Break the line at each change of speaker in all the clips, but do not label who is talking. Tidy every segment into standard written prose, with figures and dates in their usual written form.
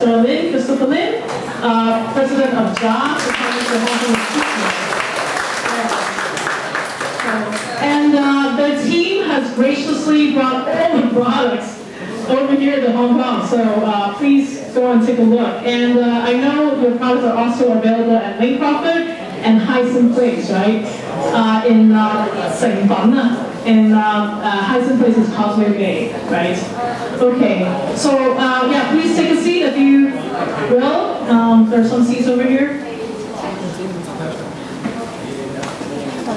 Christopher Lin, President of JA, and their team has graciously brought all the products over here to Hong Kong, so please go and take a look. And I know your products are also available at Link Profit and Hysan Place, right? In Hysan Place is Causeway Bay, right? Okay, so yeah, please take a seat if you will. There are some seats over here.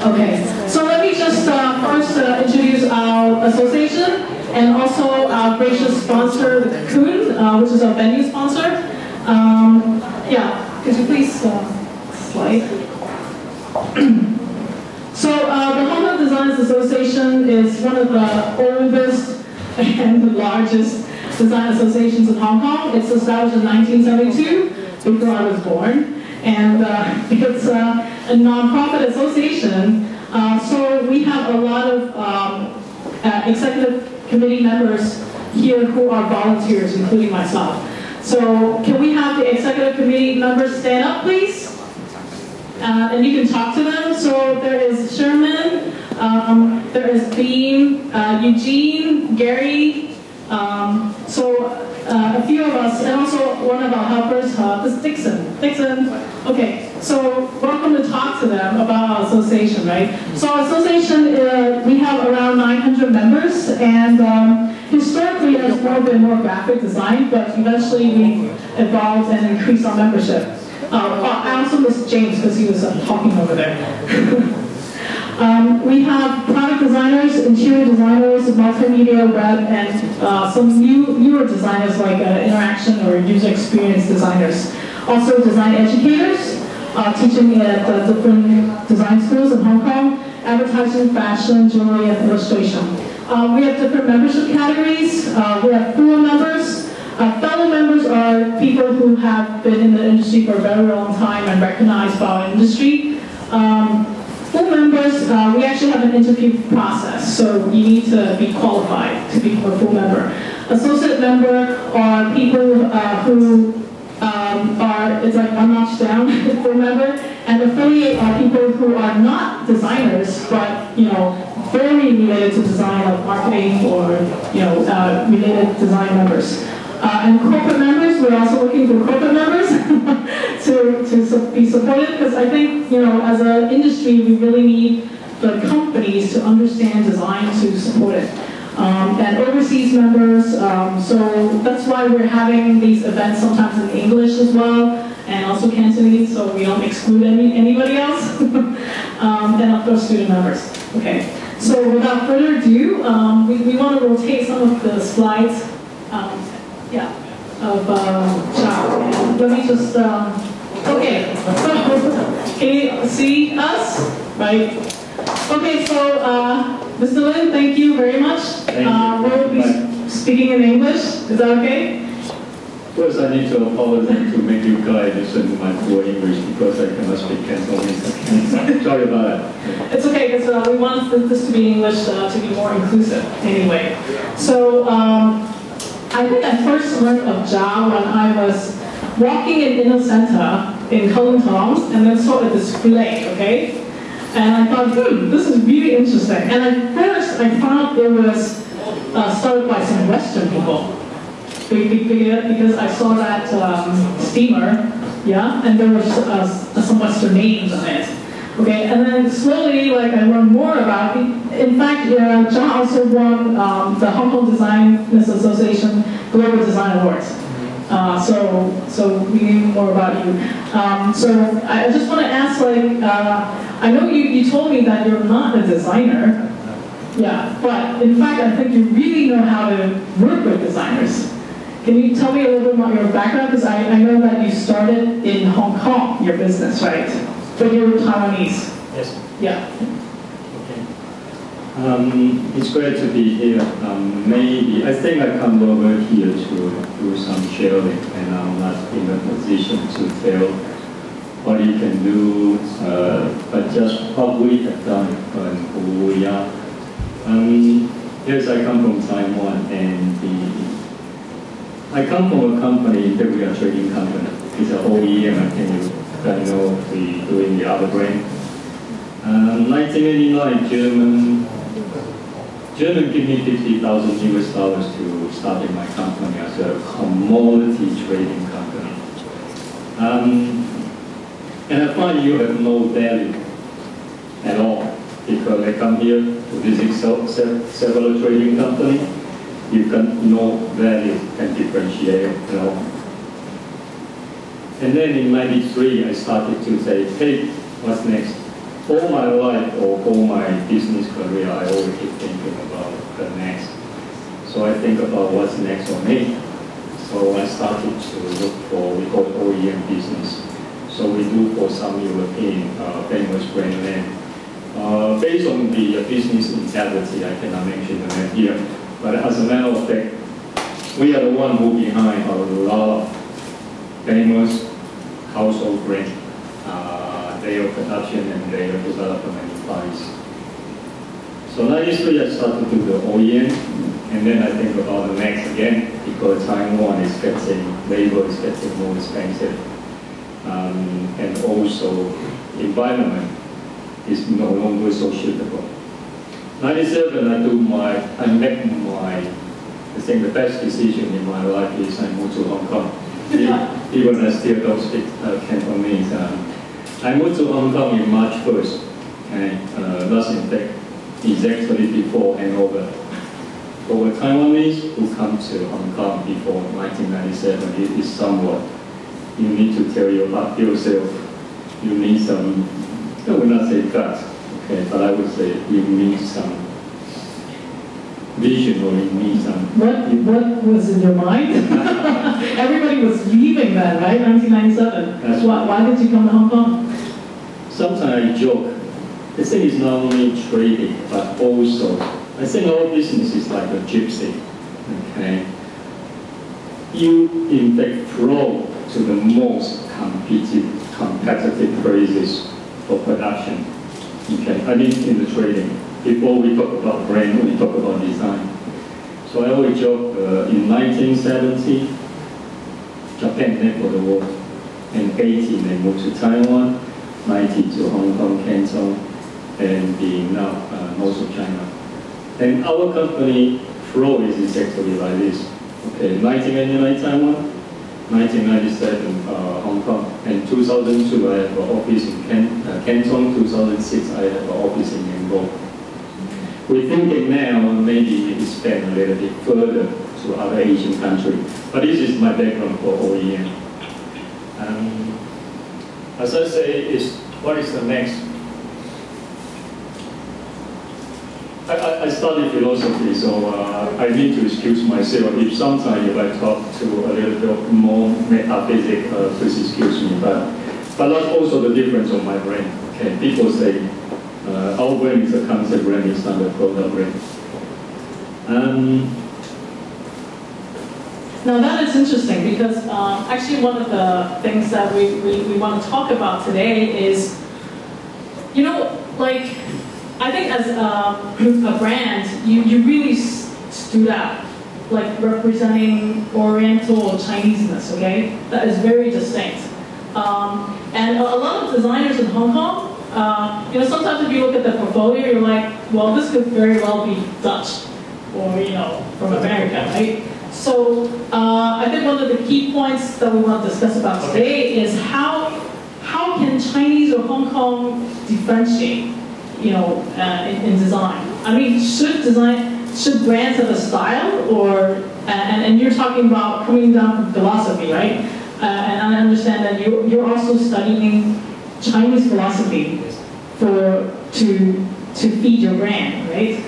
Okay, so let me just first introduce our association and also our gracious sponsor, CoCoon, which is our venue sponsor. Yeah, could you please slide? So the Hong Kong Designers Association is one of the oldest and the largest design associations in Hong Kong. It's established in 1972, before I was born. And it's a non-profit association. So we have a lot of executive committee members here who are volunteers, including myself. So can we have the executive committee members stand up, please? And you can talk to them. So there is Sherman, there is Beam, Eugene, Gary, a few of us, and also one of our helpers, this is Dixon. Dixon, okay, so welcome to talk to them about our association, right? So our association, we have around 900 members, and historically it has been more graphic design, but eventually we evolved and increased our membership. I also miss James because he was talking over there. We have product designers, interior designers, multimedia, web, and some newer designers like interaction or user experience designers. Also design educators, teaching at different design schools in Hong Kong, advertising, fashion, jewelry, and illustration. We have different membership categories. We have full members. Fellow members are people who have been in the industry for a very long time and recognized by our industry. Full members, we actually have an interview process, so you need to be qualified to be a full member. Associate member are people who are, it's like one notch down, full member, and affiliate are people who are not designers, but very related to design, like marketing or related design members. And corporate members, we're also looking for corporate members to be supported, because I think, as an industry, we really need the companies to understand design to support it. And overseas members, so that's why we're having these events sometimes in English as well, and also Cantonese, so we don't exclude anybody else. And of course, student members. Okay, so without further ado, we want to rotate some of the slides. Of JA. Let me just, okay, so can you see us? Right? Okay, so Mr. Lin, thank you very much. We'll be speaking in English. Is that okay?
First, I need to apologize to make you guys listen to my poor English because I cannot speak Cantonese. Sorry about that.
It's okay, because we want this to be English to be more inclusive anyway. So, I think I first learned of JA when I was walking in Inner Center in Kowloon Tong and then saw a display, okay? And I thought, this is really interesting. And at first I found it was started by some Western people. Because I saw that steamer, yeah, and there was some Western names on it. Okay, and then slowly, I learned more about it. In fact, JA also won the Hong Kong Designers Association Global Design Awards. So we knew more about you. So I just want to ask, I know you told me that you're not a designer, yeah, but in fact, I think you really know how to work with designers. Can you tell me a little bit about your background? Because I know that you started in Hong Kong, your business, right? But you're Taiwanese.
Yes.
Yeah.
Okay. It's great to be here. Maybe I think I come over here to do some sharing, and I'm not in a position to tell what you can do, but just what we have done and who we are. Yes, I come from Taiwan, and I come from a company, interior trading company. It's an OEM, I think you know, we doing the other brand. 1989, German gave me $50,000 US to start in my company as a commodity trading company. And I find you have no value at all because I come here to visit several trading companies. You got no value and differentiate at all. And then in '93, I started to say, hey, what's next? All my life or all my business career, I always keep thinking about the next. So I think about what's next for me. So I started to look for, we call OEM business. So we do for some European famous brand name. Based on the business integrity, I cannot mention the name here. But as a matter of fact, we are the one who behind a lot of famous household brands. Their production and their development in Paris. So '93 I started to do the OEM, and then I think about the next again, because Taiwan is getting, labor is getting more expensive. And also environment is no longer so suitable. '97 I make my, I think the best decision in my life is I moved to Hong Kong. Even I still don't speak Cantonese. I moved to Hong Kong in March 1st, okay? That's in fact exactly before handover. For a Taiwanese who come to Hong Kong before 1997, it is somewhat, you need to tell yourself, you need some, I would not say guts, okay, but I would say you need some vision or you need some.
What was in your mind? Everybody was leaving then, right? 1997.
That's
why did you come to Hong Kong?
Sometimes I joke. I think it's not only trading, but also, I think our business is like a gypsy, okay? You, in fact, flow to the most competitive places for production, okay? I mean, in the trading. Before we talk about brand, we talk about design. So I always joke, in 1970, Japan left for the war. In 80, they moved to Taiwan, 90 to Hong Kong, Canton, and now most of China. And our company flow is exactly like this. Okay, 1989 Taiwan, 1997 Hong Kong, and 2002 I have an office in Canton, 2006 I have an office in Yangon. We're thinking now maybe expand a little bit further to other Asian countries, but this is my background for OEM. As I say, what is the next? I studied philosophy, so I need to excuse myself if sometimes if I talk to a little bit more metaphysical, please excuse me. But that's also the difference of my brain. Okay, people say our brain is a concept brain, it's not a product brain.
Now that is interesting because actually one of the things that we want to talk about today is, you know, like, I think as a brand, you really stood out, like representing Oriental or Chineseness, okay? That is very distinct. And a lot of designers in Hong Kong, you know, sometimes if you look at the portfolio, you're like, well, this could very well be Dutch or, you know, from America, right? So I think one of the key points that we want to discuss about today is how can Chinese or Hong Kong differentiate, you know, in design? I mean, should brands have a style, or and you're talking about coming down from philosophy, right? And I understand that you're also studying Chinese philosophy to feed your brand, right?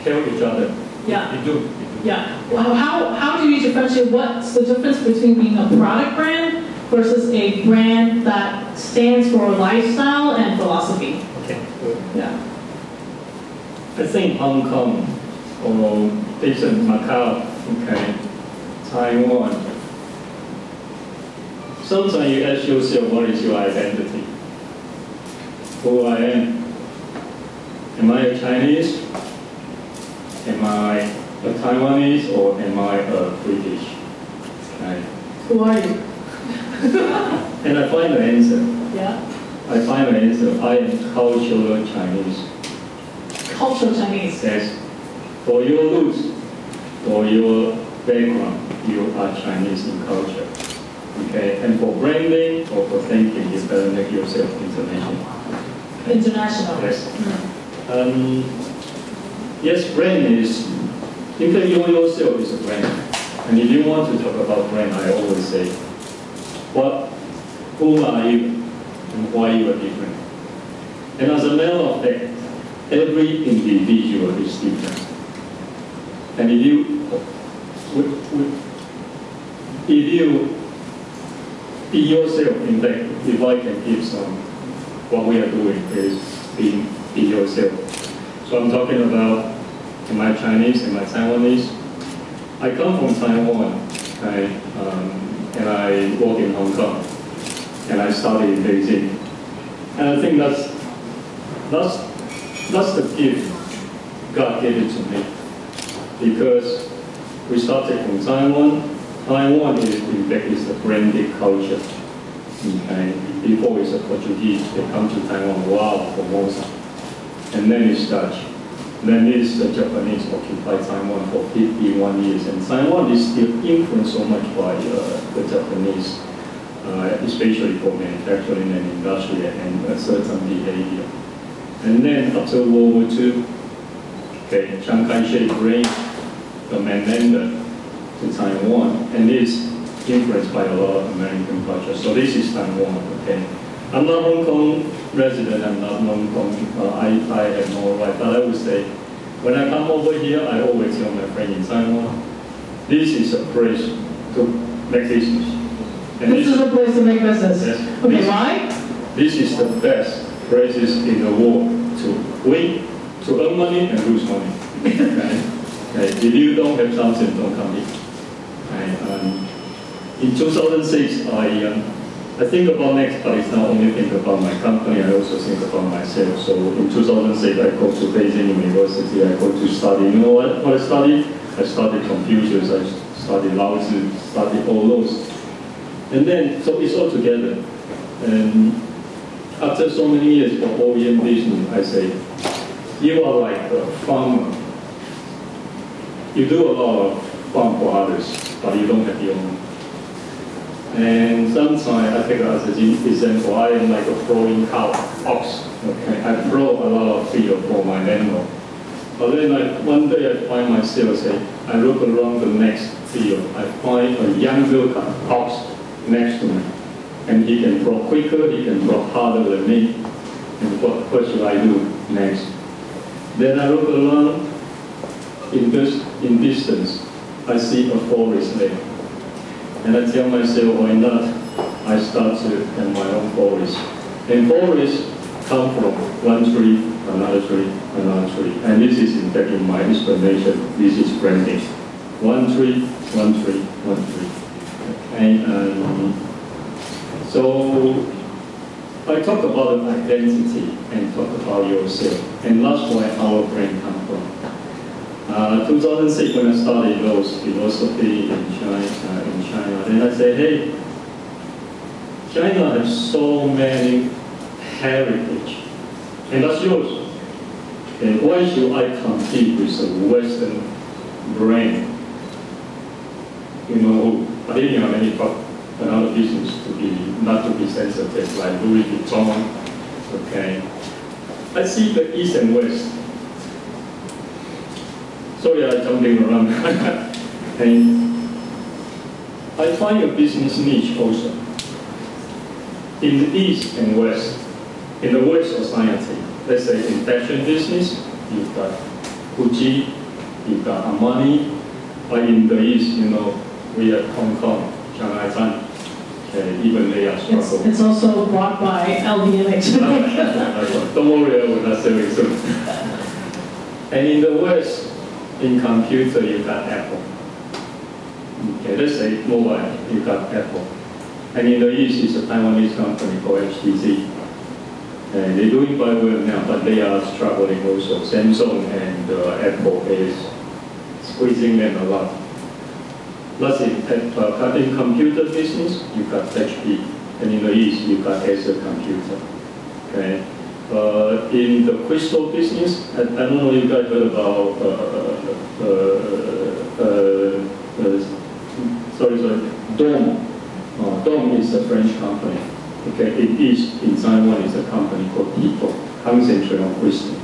Help each other.
Yeah.
We do.
Yeah. Well, how do you differentiate? What's the difference between being a product brand versus a brand that stands for lifestyle and philosophy?
Okay. Good.
Yeah.
I think Hong Kong or Macau, okay, Taiwan. Sometimes you ask yourself, what is your identity? Who I am? Am I a Chinese? Am I a Taiwanese or am I a British? Okay.
Who are you?
And I find the answer.
Yeah.
I find the answer. I am cultural Chinese.
Cultural Chinese.
Yes. For your roots, for your background, you are Chinese in culture. Okay. And for branding or for thinking, you better make yourself international.
International.
Yes. Yes, brand is. In fact, you yourself is a brand. And if you want to talk about brand, I always say, who are you and why you are different? And as a matter of fact, every individual is different. And if you be yourself, in fact, if I can give some, what we are doing is be yourself. So I'm talking about, am I Chinese, am I Taiwanese? I come from Taiwan, okay, and I work in Hong Kong, and I study in Beijing. And I think that's the gift God gave it to me. Because we started from Taiwan. Taiwan is, in fact, is a branded culture. Okay? Before it's a Portuguese, they come to Taiwan, wow, Formosa. And then it's Dutch. Then it's the Japanese occupy Taiwan for 51 years. And Taiwan is still influenced so much by the Japanese, especially for manufacturing and industry and a certain behavior. And then after World War II, okay, Chiang Kai-shek bring the mainlander to Taiwan, and it's influenced by a lot of American culture. So this is Taiwan, okay? I'm not Hong Kong resident, I'm not Hong Kong, I have no right, but I would say, when I come over here, I always tell my friend in Taiwan, this is a place to make business. And
this is a place to make business?
Yes.
Okay, why?
This is the best places in the world to win, to earn money and lose money. Okay? Okay. If you don't have something, don't come here. Okay. In 2006, I think about next, but it's not only think about my company, I also think about myself. So in 2006, I go to Beijing University, I go to study. You know what I studied? I studied Confucius, I studied Lao Tzu, studied all those. And then, so it's all together. And after so many years of OEM business, I say, you are like a farmer. You do a lot of farm for others, but you don't have your own. And sometimes I take it as an example, I am like a throwing cow, ox. Okay, I throw a lot of field for my landlord. But then one day I find myself say, I look around the next field, I find a younger ox next to me. And he can throw quicker, he can throw harder than me. And what should I do next? Then I look around, in distance, I see a forest there. And I tell myself, why not? I start to have my own forest. And forests come from one tree, another tree, another tree. And this is in fact in my explanation, this is branding. One tree, one tree, one tree. And so I talk about identity and talk about yourself. And that's where our brand comes from. 2006 when I studied those philosophy in China, then I said, hey, China has so many heritage, and that's yours. And why should I compete with a Western brand? You know, I didn't have any another business not to be sensitive, like Louis Vuitton. Okay, I see the East and West. Sorry, I'm jumping around. And I find a business niche also. In the East and West, in the West society, let's say in fashion business, you've got Gucci, you've got Armani, but in the East, you know, we have Hong Kong, Shanghai, even they are struggling.
It's also bought by LVMH.
Don't worry, I will not sell it soon. And in the West, in computer, you got Apple. Okay, let's say mobile, you got Apple. And in the East, it's a Taiwanese company called HKDA. And they're doing quite well now, but they are struggling also. Samsung and Apple is squeezing them a lot. Plus, in computer business, you got HP, and in the East, you got Acer Computer. Okay. In the crystal business, I don't know if you guys heard about. Dome. Dome is a French company. Okay. In East, in Taiwan, is a company called People, concentrate on crystal.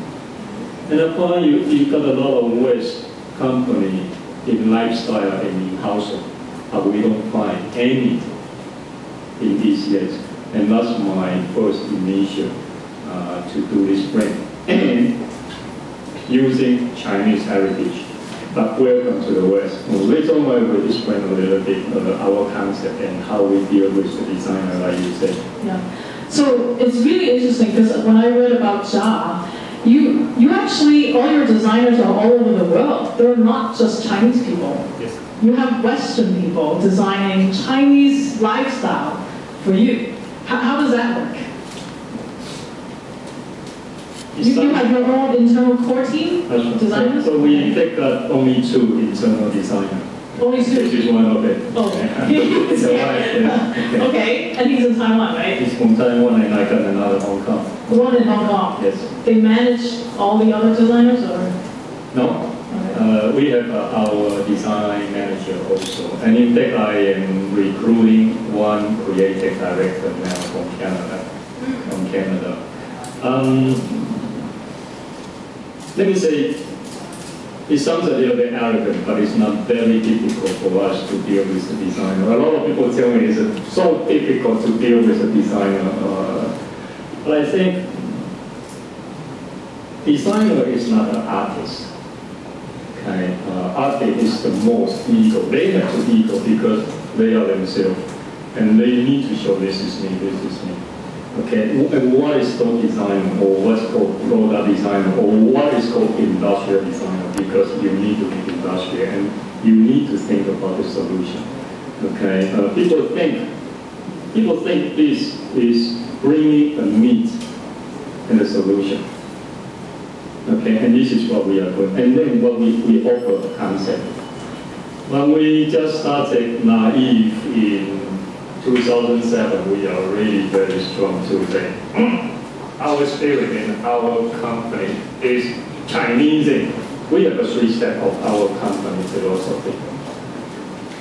And upon you got a lot of West company in lifestyle and in household, but we don't find any in these years. And that's my first initiative to do this brand. And using Chinese heritage, but welcome to the West. Later on, I will explain a little bit our concept and how we deal with the designer, like you said.
Yeah. So it's really interesting because when I read about Ja, you actually, all your designers are all over the world. They're not just Chinese people.
Yes.
You have Western people designing Chinese lifestyle for you. How does that work? You have your own internal core team of designers?
So we take only 2 internal designers.
Only 2?
This is one of it.
Oh.
It's a wife, yeah.
Okay, and he's in Taiwan, right?
He's from Taiwan and I got another Hong Kong.
The one in Hong Kong?
Yes.
They manage all the other designers, or?
No.
Okay.
We have our design manager also. And in fact, I am recruiting one creative director now from Canada. Let me say, it sounds a little bit arrogant, but it's not very difficult for us to deal with the designer. A lot of people tell me it's so difficult to deal with the designer. But I think designer is not an artist. Okay? Artist is the most ego. They have to ego because they are themselves. And they need to show this is me, this is me. Okay, and what is called design, or what's called product design, or what is called industrial design? Because you need to be industrial and you need to think about the solution. Okay, people think this is bringing a meat and a solution. Okay, and this is what we are doing. And then what we offer a concept. When we just started naive in 2007, we are really very strong to say, our spirit in our company is Chinese. We have a 3-step of our company philosophy.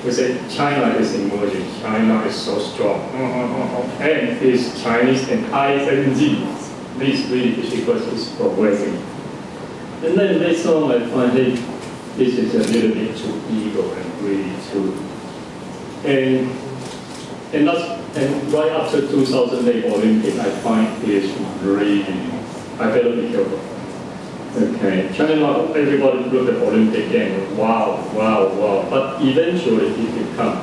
We say China is emerging, China is so strong, and it's Chinese and ING. This really is because it's progressing. And then later on I find that this is a little bit too ego and really too, and right after 2008 Olympic, I find it is really, I better be careful. Okay, China, everybody look at Olympic game, wow. But eventually it becomes,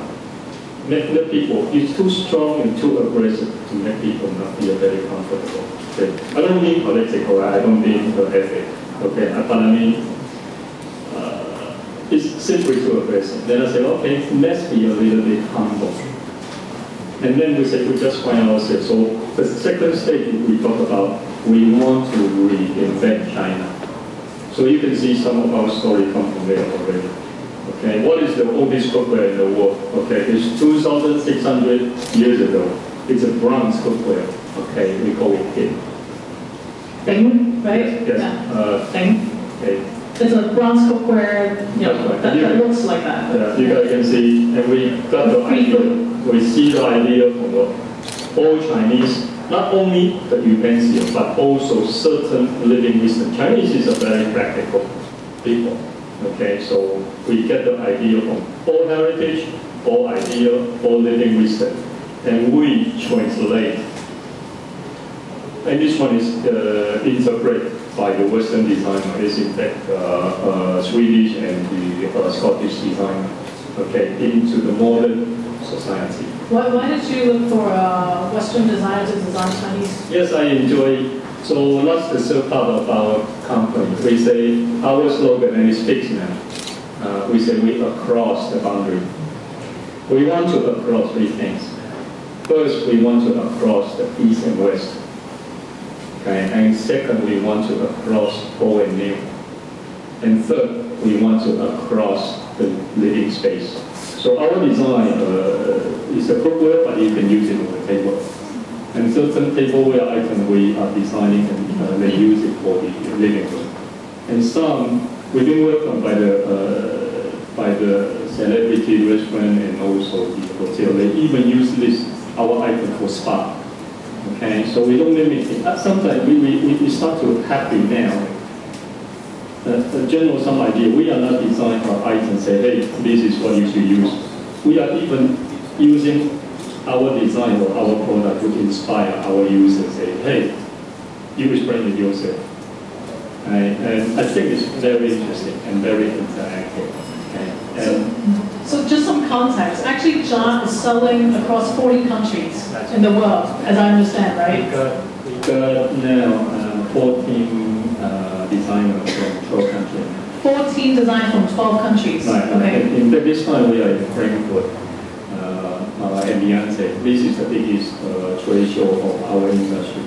make the people, it's too strong and too aggressive to make people not feel very comfortable. Okay. I don't mean political, I don't mean ethic. Okay, but I mean, it's simply too aggressive. Then I say, okay, let's be a little bit humble. And then we say, we just find ourselves. So the second stage we talk about, we want to reinvent China. So you can see some of our story come from there already. Okay, what is the oldest cookware in the world? Okay, it's 2,600 years ago. It's a bronze cookware. Okay, we call it tin.
Thing, right?
Yes.
Yeah. Thing.
Okay.
It's a bronze cookware, you know,
right.
that looks like that.
Yeah, you guys can see, and we got the idea. We see the idea from all Chinese, not only the utensil, but also certain living wisdom. Chinese is a very practical people. Okay, so we get the idea from all heritage, all idea, all living wisdom, and we translate. And this one is interpreted by the Western designer. It's in fact Swedish and the Scottish designer. Okay, into the modern society.
Why did you look for a Western designer to design Chinese?
Yes, I enjoy. So that's the third part of our company. We say our slogan, and it's fixed now. We say we across the boundary. We want to across 3 things. First, we want to across the East and West. Okay, and second, we want to across old and new. And third, we want to across the living space. So our design is a cookware, but you can use it on the table. And certain tableware items we are designing and they use it for the living room. And some we've been welcomed by the celebrity restaurant and also the hotel. They even use this our item for spa. Okay, so we don't limit it. Sometimes we start to happy now. A general some idea. We are not designing our item say, hey, this is what you should use. We are even using our design or our product to inspire our users. Say, hey, you explain it yourself. And I think it's very interesting and very interactive. Okay?
So just some context. Actually, John is selling across 40 countries in the world, as I understand, right?
We got now 14 designers from 12 countries.
14 designers from 12 countries.
Right.
Okay.
In this time we are in Frankfurt and Beyonce. This is the biggest trade show of our industry.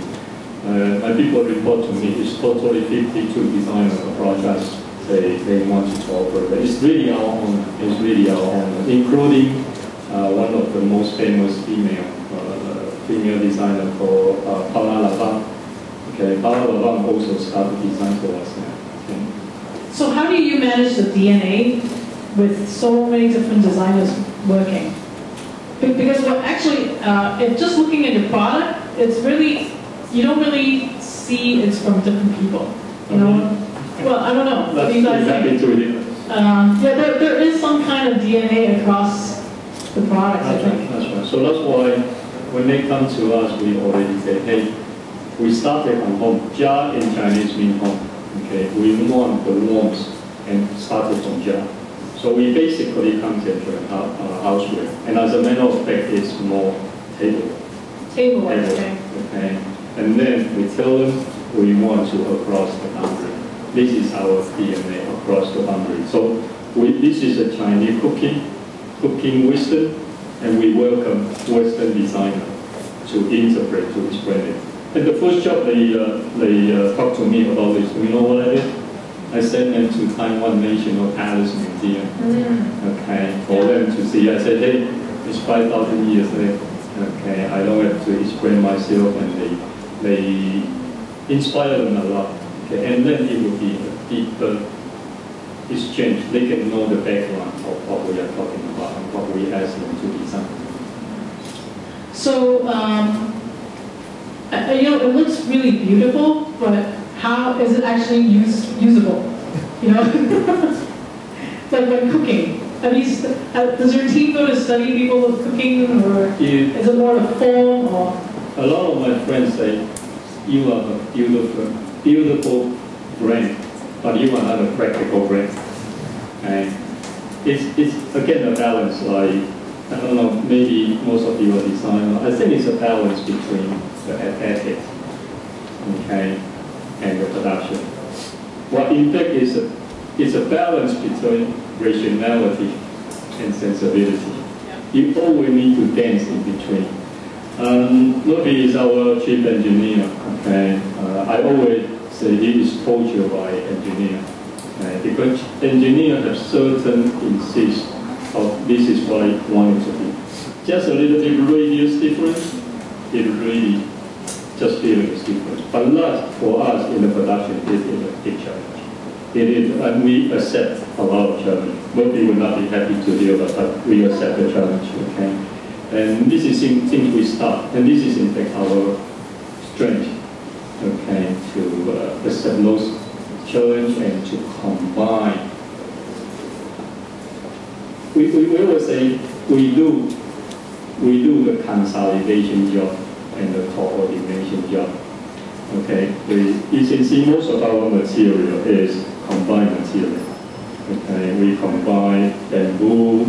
My people report to me it's totally 52 designers projects they want to offer. But it's really our own. It's really our own, including one of the most famous female designer called Paula Lavang. Okay, Paula Lavang also started design for us now. Okay.
So how do you manage the DNA with so many different designers working? Because well, actually, if just looking at your product, it's really, you don't really see it's from different people. You know? Well, I don't know. What do you guys think? Yeah, there is some kind of DNA across the products, I think.
That's right. So that's why when they come to us, we already say, hey, we started from home. Jia in Chinese means home. Okay, we want the warmth and started from Jia. So we basically concentrate on houseware. And as a matter of fact, it's more table.
Table, okay.
Okay. And then we tell them we want to across the boundary. This is our DNA across the boundary. So this is a Chinese cooking Western, and we welcome Western designer to interpret, to explain it. And the first job they talked to me about this. You know what I did? I sent them to Taiwan National Palace Museum. Okay, for them to see. I said, hey, it's 5,000 years later. Okay, I don't have to explain myself, and they inspire them a lot. Okay, and then it will be a deeper exchange. They can know the background of what we are talking about and what we ask them to design.
So, you know, it looks really beautiful, but how is it actually usable? You know, like when cooking. Does your team go to study people with cooking, or is it more the form? Or?
A lot of my friends say, you are a beautiful brain, but you are not a practical brain. And it's again a balance. Like, I don't know, maybe most of you are designers. I think it's a balance between the ethics, okay, and the production. What in fact it's a balance between rationality and sensibility. You always need to dance in between. Novi is our chief engineer. Okay, I always say he is tortured by engineer, because engineers have certain insist of this is what I want it to be. Just a little bit radius difference, it really just feeling is different. But not for us in the production, it is a big challenge. It is, and we accept a lot of challenge. Most people will not be happy to hear that, but we accept the challenge, okay? And this is things we start, and this is in fact our strength, okay, to accept those challenges and to combine. We always say we do the consolidation job and the coordination job. Okay, you can see most of our material is combined material. Okay, we combine bamboo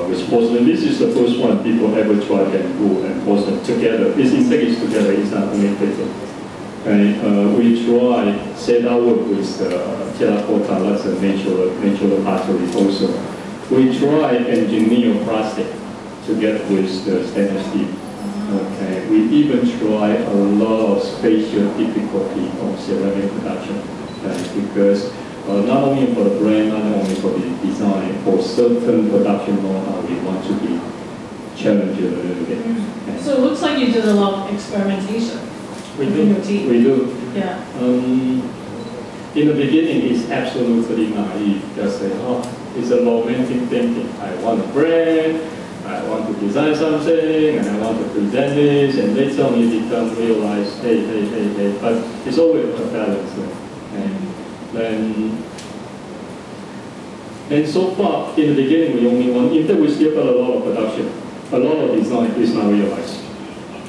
with porcelain. This is the first one people ever try bamboo and porcelain together. This in fact is together. It's not only paper. Okay, we try set our work with terracotta. That's a natural pottery also. We try engineer plastic together with the stainless steel. Okay, we even try a lot of spatial difficulty of ceramic production, because not only for the brand, not only for the design, for certain production know-how, we want to be challenged a little bit.
Yeah. So it looks like you did a lot of experimentation within your team.
We do.
Yeah.
In the beginning, it's absolutely naive. Just say, oh, it's a romantic thinking. I want a brand, I want to design something, and I want to present this, and later on you become realize, hey. But it's always a balance. And so far, in the beginning, we only want, in fact, we still got a lot of production. A lot of design is not realized.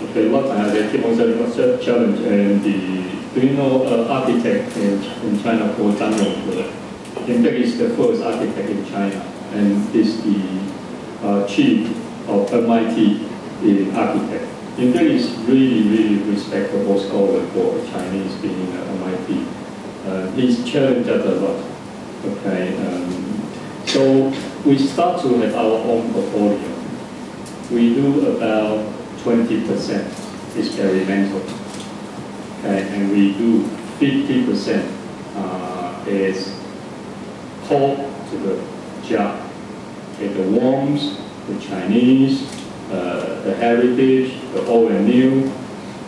Okay, what I keep on setting a challenge, and do you know architect in China called Zhang Yonghe? In fact, he's the first architect in China, and is the chief of MIT in architect. In fact, he's really respectable scholar for Chinese being at MIT. He's challenged us a lot. Okay, so we start to have our own portfolio. We do about 20% experimental, okay, and we do 50% is core to the job. Okay, the warmth, the Chinese, the heritage, the old and new,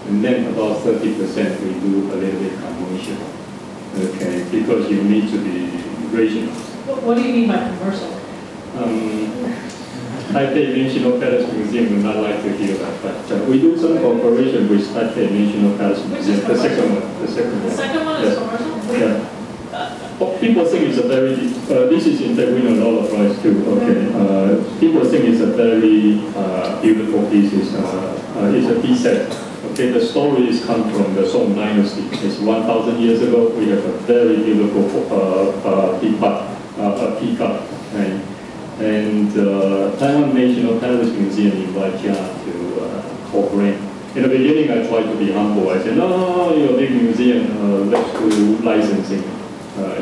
and then about 30% we do a little bit commercial. Okay, because you need to be regional.
What do you mean by commercial?
Taipei National Palace Museum would not like to hear that, but we do some cooperation with Taipei National Palace Museum. The second one.
The second one is commercial?
Yeah. People think it's a very, this is in fact win a lot of prize too, okay. People think it's a very beautiful piece, it's a tea set. Okay, the stories come from the Song Dynasty. It's 1,000 years ago, we have a very beautiful teacup, right? And Taiwan National Palace Museum invited Jia to cooperate. In the beginning, I tried to be humble. I said, no, you're a big museum, let's do licensing.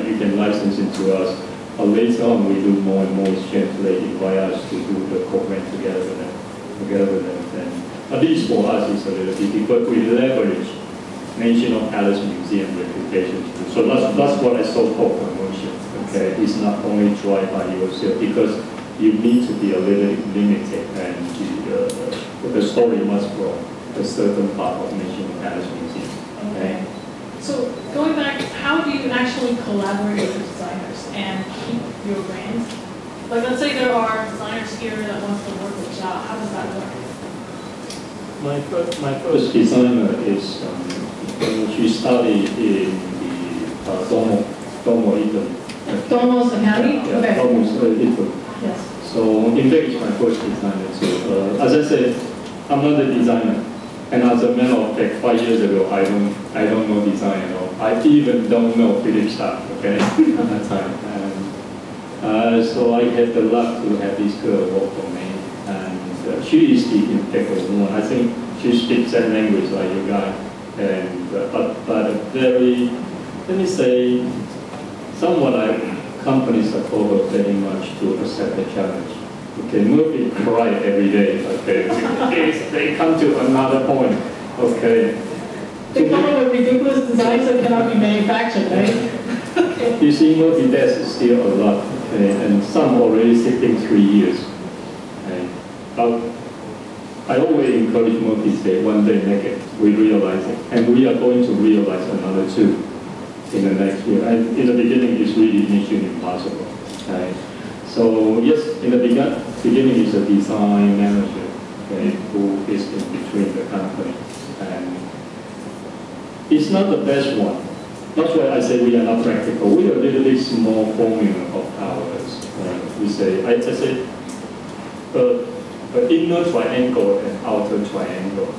You can license it to us. Later on, we do more and more exchange. They invite us to do the cooperation together with them. And at least for us, it's a little bit because we leverage National Palace Museum reputation. So that's what I so-called promotion. Okay, it's not only drive by yourself because you need to be a little limited, and the story must grow a certain part of National Palace Museum. Okay.
So going back, how do you actually collaborate with designers and keep your brands? Like, let's say there are designers here that want to work with Jia. How does that work?
My first designer is she studied in the Domo, Italy.
Domo's Academy?
Yeah,
okay.
Domo's Italy.
Yes.
So in fact, it's my first designer. So as I said, I'm not a designer. And as a matter of fact, 5 years ago, I don't know design at all. I even don't know Philip Stark, okay, at that time. And so I had the luck to have this girl work for me. And she is the impeccable one. I think she speaks that language like you guys. And but a very, let me say, somewhat companies are called very much to accept the challenge. Okay, Murphy cry every day. Okay, they come to another point. Okay,
they come up with ridiculous designs that cannot be manufactured, right? Okay.
You see, Murphy desk is still a lot, okay, and some already sitting 3 years. Okay. But I always encourage Murphy to say, one day make it. We realize it, and we are going to realize another 2 in the next year. And in the beginning, it's really mission impossible. Okay. So yes, in the beginning is a design manager, okay, who is in between the company, and it's not the best one. That's why I say we are not practical. We are a little bit small formula of ours. We say, I say, inner triangle and outer triangle.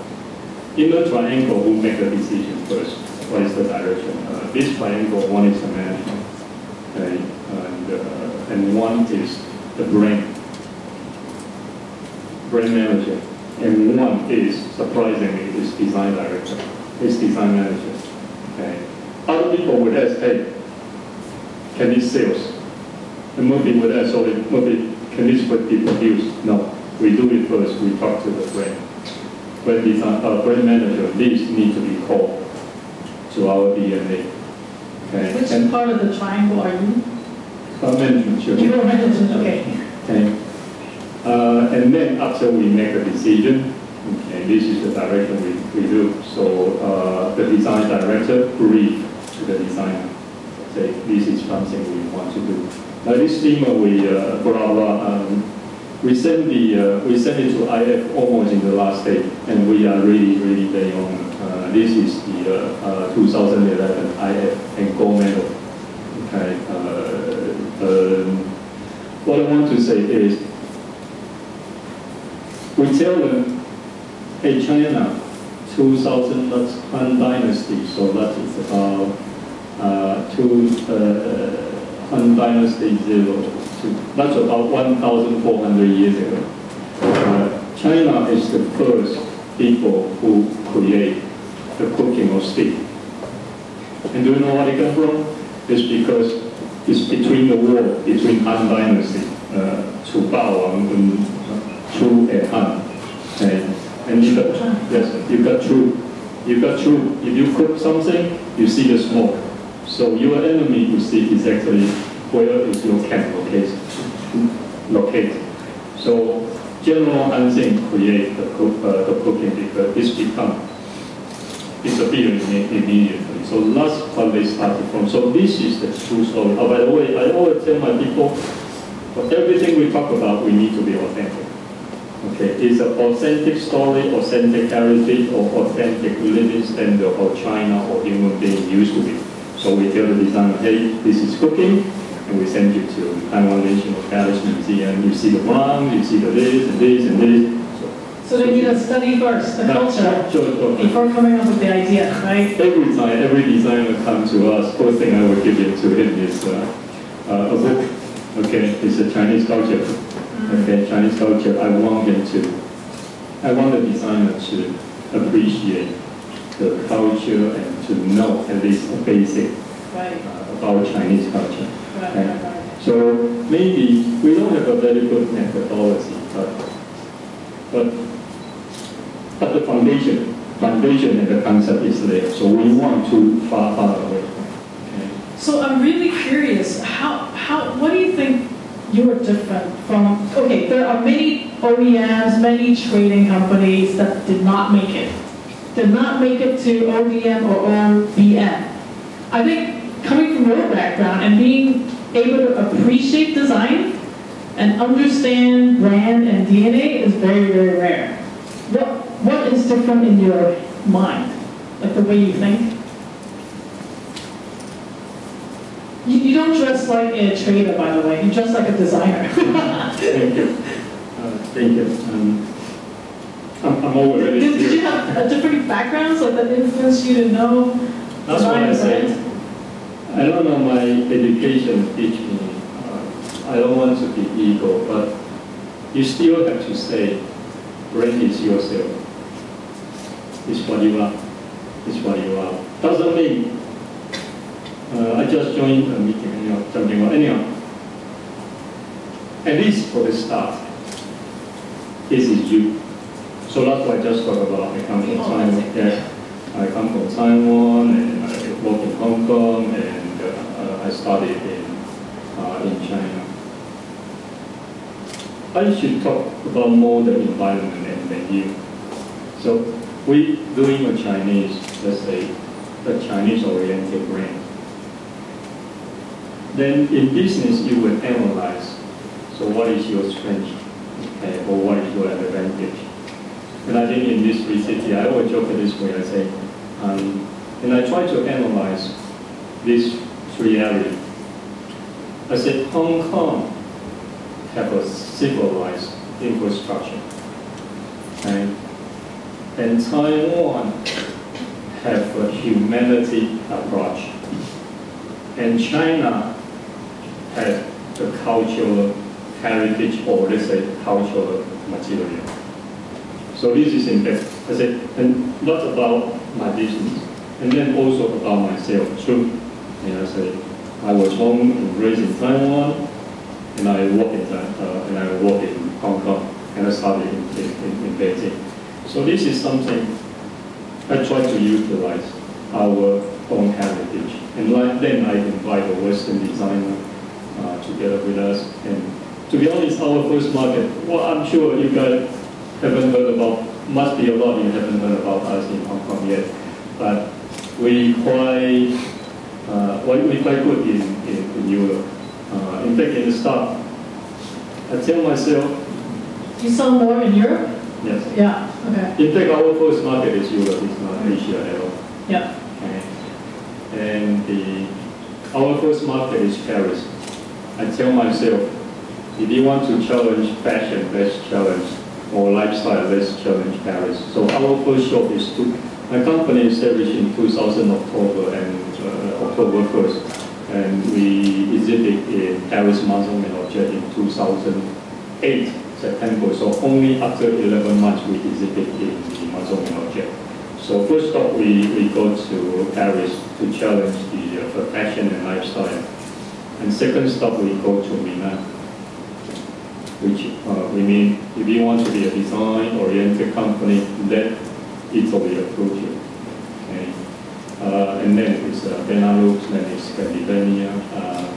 Inner triangle will make the decision first. What is the direction? This triangle, one is the management, okay, and one is the brand manager, and one is, surprisingly, is design director, is design manager. Okay. Other people would ask, hey, can this sales? And Murphy would ask, sorry, Murphy, can this be produced? No, we do it first, we talk to the brand. Brand manager, these need to be called to our DNA. Okay.
Which part of the triangle are you?
Management.
People management, okay.
Okay. And then after we make a decision, okay, this is the direction we do. So the design director brief to the designer. Say, this is something we want to do. Now this theme we blah blah. We send it to IF almost in the last day, and we are really very honored. This is the 2011 IF and gold medal. Okay. What I want to say is, we tell them, hey China, 2000 that's Han Dynasty, so that is about Han Dynasty 0. That's about 1,400 years ago. China is the first people who create the cooking of steak. And do you know what it comes from? It's because it's between the war between Han Dynasty, Chu Baowang and Chu and Han. And you got, yes, you got Chu. You got Chu. If you cook something, you see the smoke. So your enemy you see is actually where is your camp located. So General Han Xing create the cooking because it's a billion immediately. So that's what they started from. So this is the true story. Oh, by the way, I always tell my people, for everything we talk about, we need to be authentic. Okay, it's an authentic story, authentic heritage, or authentic living standard of China or human being used to be. So we tell the designer, hey, this is cooking, and we send you to Taiwan National Palace Museum. You see the wine, you see the this and this and this.
So they need to study first, the culture, before coming up with the idea, right?
Every time, every designer comes to us, first thing I would give it to him is a book. Okay, it's a Chinese culture. Okay, Chinese culture. I want the designer to appreciate the culture and to know at least a basic about Chinese culture. Right. So maybe we don't have a very good methodology, but the foundation and the concept is there. So we want to far away. Okay.
So I'm really curious. What do you think you are different from? Okay, there are many OEMs, many trading companies that did not make it. Did not make it to ODM or OBM. I think coming from your background and being able to appreciate design and understand brand and DNA is very, very rare. What is different in your mind, like the way you think? You don't dress like a trader, by the way. You dress like a designer.
Thank you. Thank you. I'm already.
Did you have a different backgrounds like that influenced you to know?
That's what I say. I don't know, my education teach me. I don't want to be ego, but you still have to say, brand is yourself. It's what you are. It's what you are. Doesn't mean I just joined a meeting, something or anyhow. At least for the start, this is you. So that's why I just talk about I come from Taiwan. Yeah, I come from Taiwan and I work in Hong Kong and I studied in China. I should talk about more the environment than you. So we doing a Chinese, let's say, a Chinese-oriented brand. Then in business, you will analyze. So what is your strength, or what is your advantage? And I think in this three cities, I always joke this way. I say, and I try to analyze these three areas. I said Hong Kong have a civilized infrastructure, and Taiwan have a humanity approach, and China has the cultural heritage, or let's say cultural material. So this is in fact, I said, and what about my business? And then also about myself, true. And I said, I was born and raised in Taiwan, and I work in Hong Kong, and I studied in Beijing. So this is something I try to utilize our own heritage. heritage. And then I invite a Western designer together with us. And to be honest, our first market, well, I'm sure you guys haven't heard about, must be a lot you haven't heard about us in Hong Kong yet. But we quite good in Europe. In fact, in the start, I tell myself.
You sell more in Europe?
Yes.
Yeah, okay.
In fact, our first market is Europe, it's not Asia at all.
Yeah.
Okay. And our first market is Paris. I tell myself, if you want to challenge fashion, let's challenge, or lifestyle, let's challenge Paris. So our first shop is my company established in 2000 October and October 1st. And we exhibit in Paris Maison and Objet in 2008 September. So only after 11 months we exhibit in the Maison and Objet. So first stop we go to Paris to challenge the fashion and lifestyle. And second stop we go to Milan, which we mean if you want to be a design-oriented company, let Italy approach you. Okay. And then it's Benelux, then it's Scandinavia.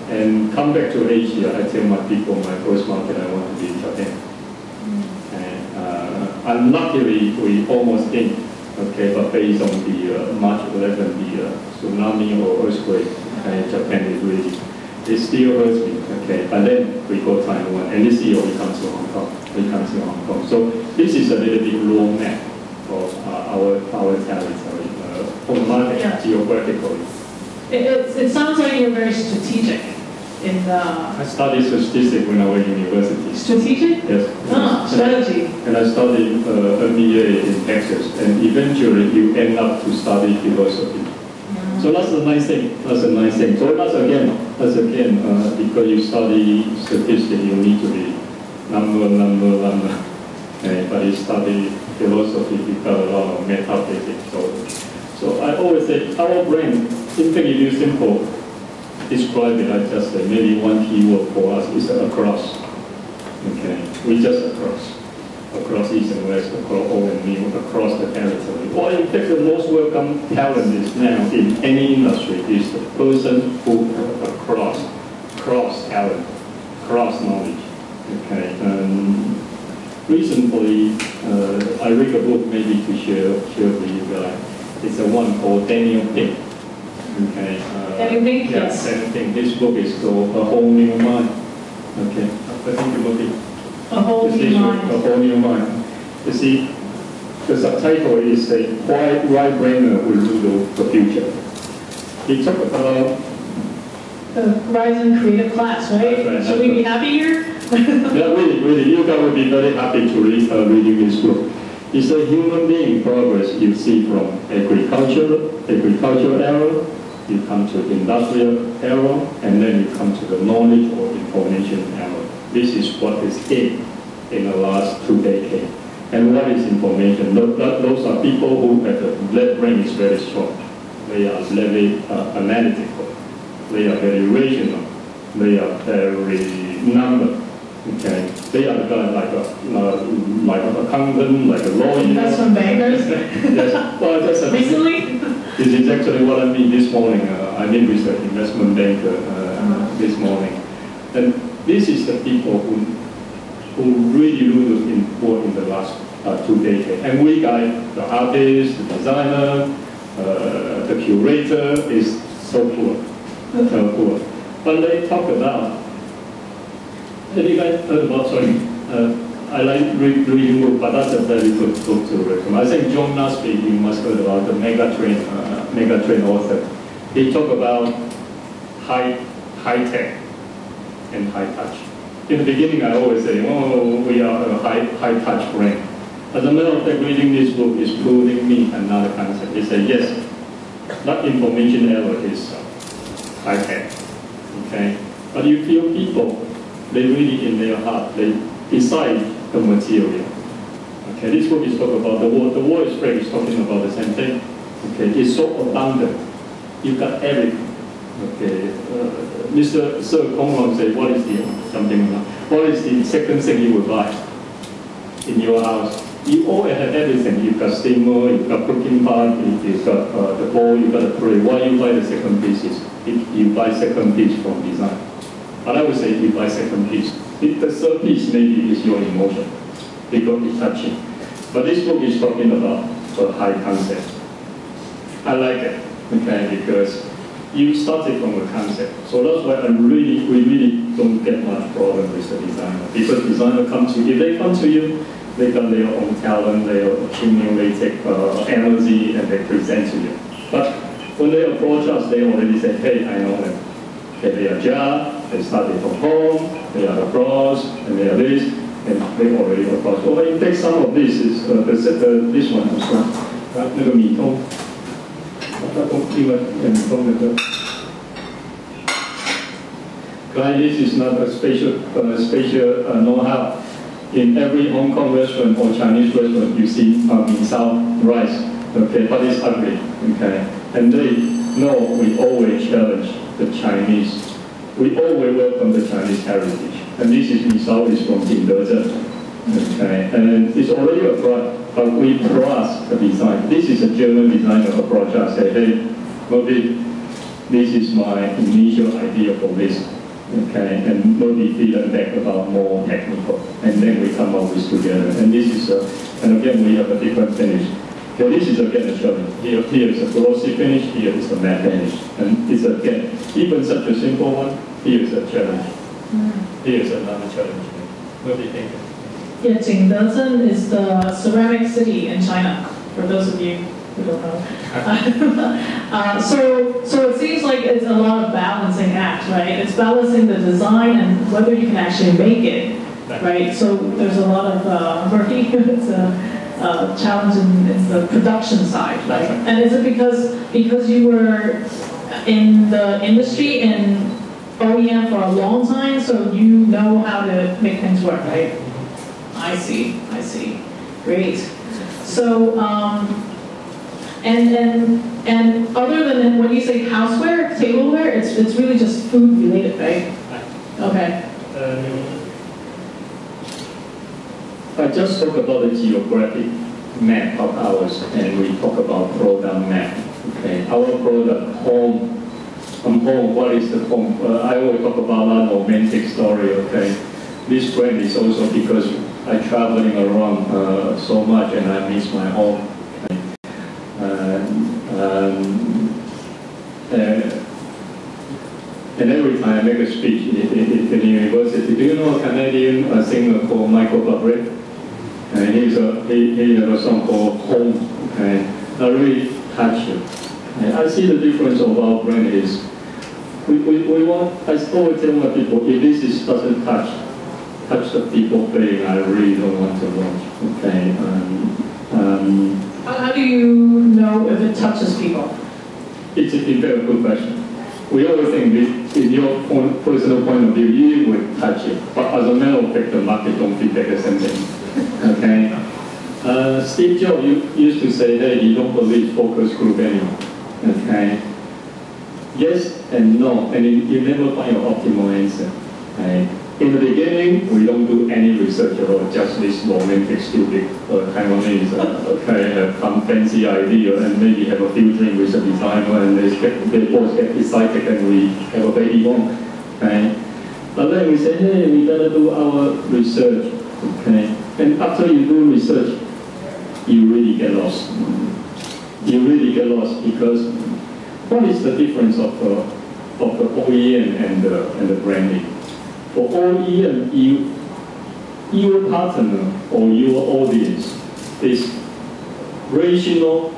And come back to Asia, I tell my people my first market I want to be in Japan. And unluckily we almost in, okay, but based on the March 11, the tsunami or earthquake, okay, Japan is really, it still hurts me, okay. But then we go Taiwan, and this year we come to Hong Kong. So this is a little bit raw map of our territory, from the market geographically.
It sounds like you're very strategic in the...
I studied statistics when I was in university.
Strategic?
Yes.
Strategy.
And I studied MBA in Texas, and eventually you end up to study philosophy. So that's a nice thing. So that's again, because you study statistics, you need to be number. Okay, but you study philosophy, you got a lot of metaphysics. So I always say our brain, in fact, if you simple describe it, I just say maybe one keyword for us is across. Okay, we just across east and west, across old and new, across the territory. Well, in fact, the most welcome talent is now in any industry is the person who cross talent, cross knowledge. Okay. Recently, I read a book maybe to share with you guys. It's a one called Daniel Pink. Okay.
Daniel Pink,
yes. Daniel Pink. This book is called A Whole New Mind. Okay. I think you look it.
A Whole New Mind.
A Whole New Mind. You see, the subtitle is Why Right-Brainer Will Rule the Future. He talked about
the rising creative class, right?
Right.
Should we be happy here?
Yeah, really. You guys will be very happy to reading this book. It's a human being progress you see from agricultural era, you come to industrial era, and then you come to the knowledge or information era. This is what is in the last 2 decades. And what is information? Those are people who have the brain is very strong. They are very analytical. They are very rational. They are very number. Okay, they are like an accountant, like a lawyer.
Investment bankers.
Yes. Well,
Recently.
This is actually what I mean this morning. I meet with an investment banker this morning, and this is the people who really rule in the last 2 decades. And we guys, the artist, the designer, the curator, is so poor. But they talk about. Have you guys heard about, I like reading books, but that's a very good book to recommend. I think John Nasby, you must heard about the Megatrain author. He talked about high tech and high touch. In the beginning, I always say, oh, we are a high touch brain. As a matter of fact, reading this book is proving me another concept. He said, yes, that information era is high tech. Okay, but you feel people. They really in their heart, they decide the material. Okay, this book is talking about the world. The world is great, it's talking about the same thing. Okay, it's so abundant. You've got everything. Okay, Mr. Sir Kong said, what is the second thing you would buy in your house? You always have everything. You've got steamer, you've got cooking pot, you've got the bowl, you've got the tray. Why you buy the second pieces? You buy second piece from design. But I would say you buy second piece. The third piece maybe is your emotion, because it's touching. But this book is talking about a high concept. I like it, okay, because you started from a concept. So that's why we really don't get much problem with the designer. Because designer come to you, if they come to you, they got their own talent, their accumulated energy, and they present to you. But when they approach us, they already say, hey, I know them. Okay, they are job, they started from home, they are abroad, and they are this, and they already approach. So when you take some of this, is this one as well. 那个米通，另外米通那个。This is not a special know-how. In every Hong Kong restaurant or Chinese restaurant, you see miso rice, okay, but it's ugly, okay. And they know we always challenge the Chinese. We always welcome the Chinese heritage. And this is miso is from Jingdezhen, okay. And it's already a product, but we plus the design. This is a German designer approach us, say, hey, maybe this is my initial idea for this. Okay, and maybe feedback back about more technical, and then we come up with together. And this is and again we have a different finish. Okay, this is again a challenge. Here is a glossy finish. Here is a matte finish, and it's again even such a simple one. Here is a challenge. Here is another challenge. What do you think?
Yeah, Jingdezhen is the ceramic city in China. For those of you who don't know. So it seems like it's a lot of balancing act, right? It's balancing the design and whether you can actually make it, right? So there's a lot of it's a challenge in the production side, right? And is it because you were in the industry in OEM for a long time, so you know how to make things work, right? I see. Great. So. And other than when you say houseware, tableware, it's really just food related, right? Okay.
I just talk about the geographic map of ours, and we talk about product map. Okay, our product home. From home, what is the home? I always talk about that romantic story. Okay, this brand is also because I'm traveling around so much, and I miss my home. And every time I make a speech in the university, do you know a Canadian singer called Michael Bublé? And he has a song called Home, and that really touch you. And I see the difference of our brand is, we want, I always tell my people, if this doesn't touch the people feeling, I really don't want to launch, okay?
How do you know if it touches people?
It's a very good question. We always think in your personal point of view, you would touch it. But as a matter of fact, the market don't feedback the same thing. Okay? Steve Jobs used to say, hey, you don't believe focus group anymore. Okay? Yes and no, and you never find an optimal answer. Okay? In the beginning, we don't do any research at all, just this romantic, stupid Taiwanese, have some fancy idea and maybe have a few drinks with the designer and they both get excited and we have a baby born. Okay? But then we say, hey, we gotta do our research. Okay? And after you do research, you really get lost. You really get lost because what is the difference of the OEM and the branding? For OEM, your partner or your audience is regional,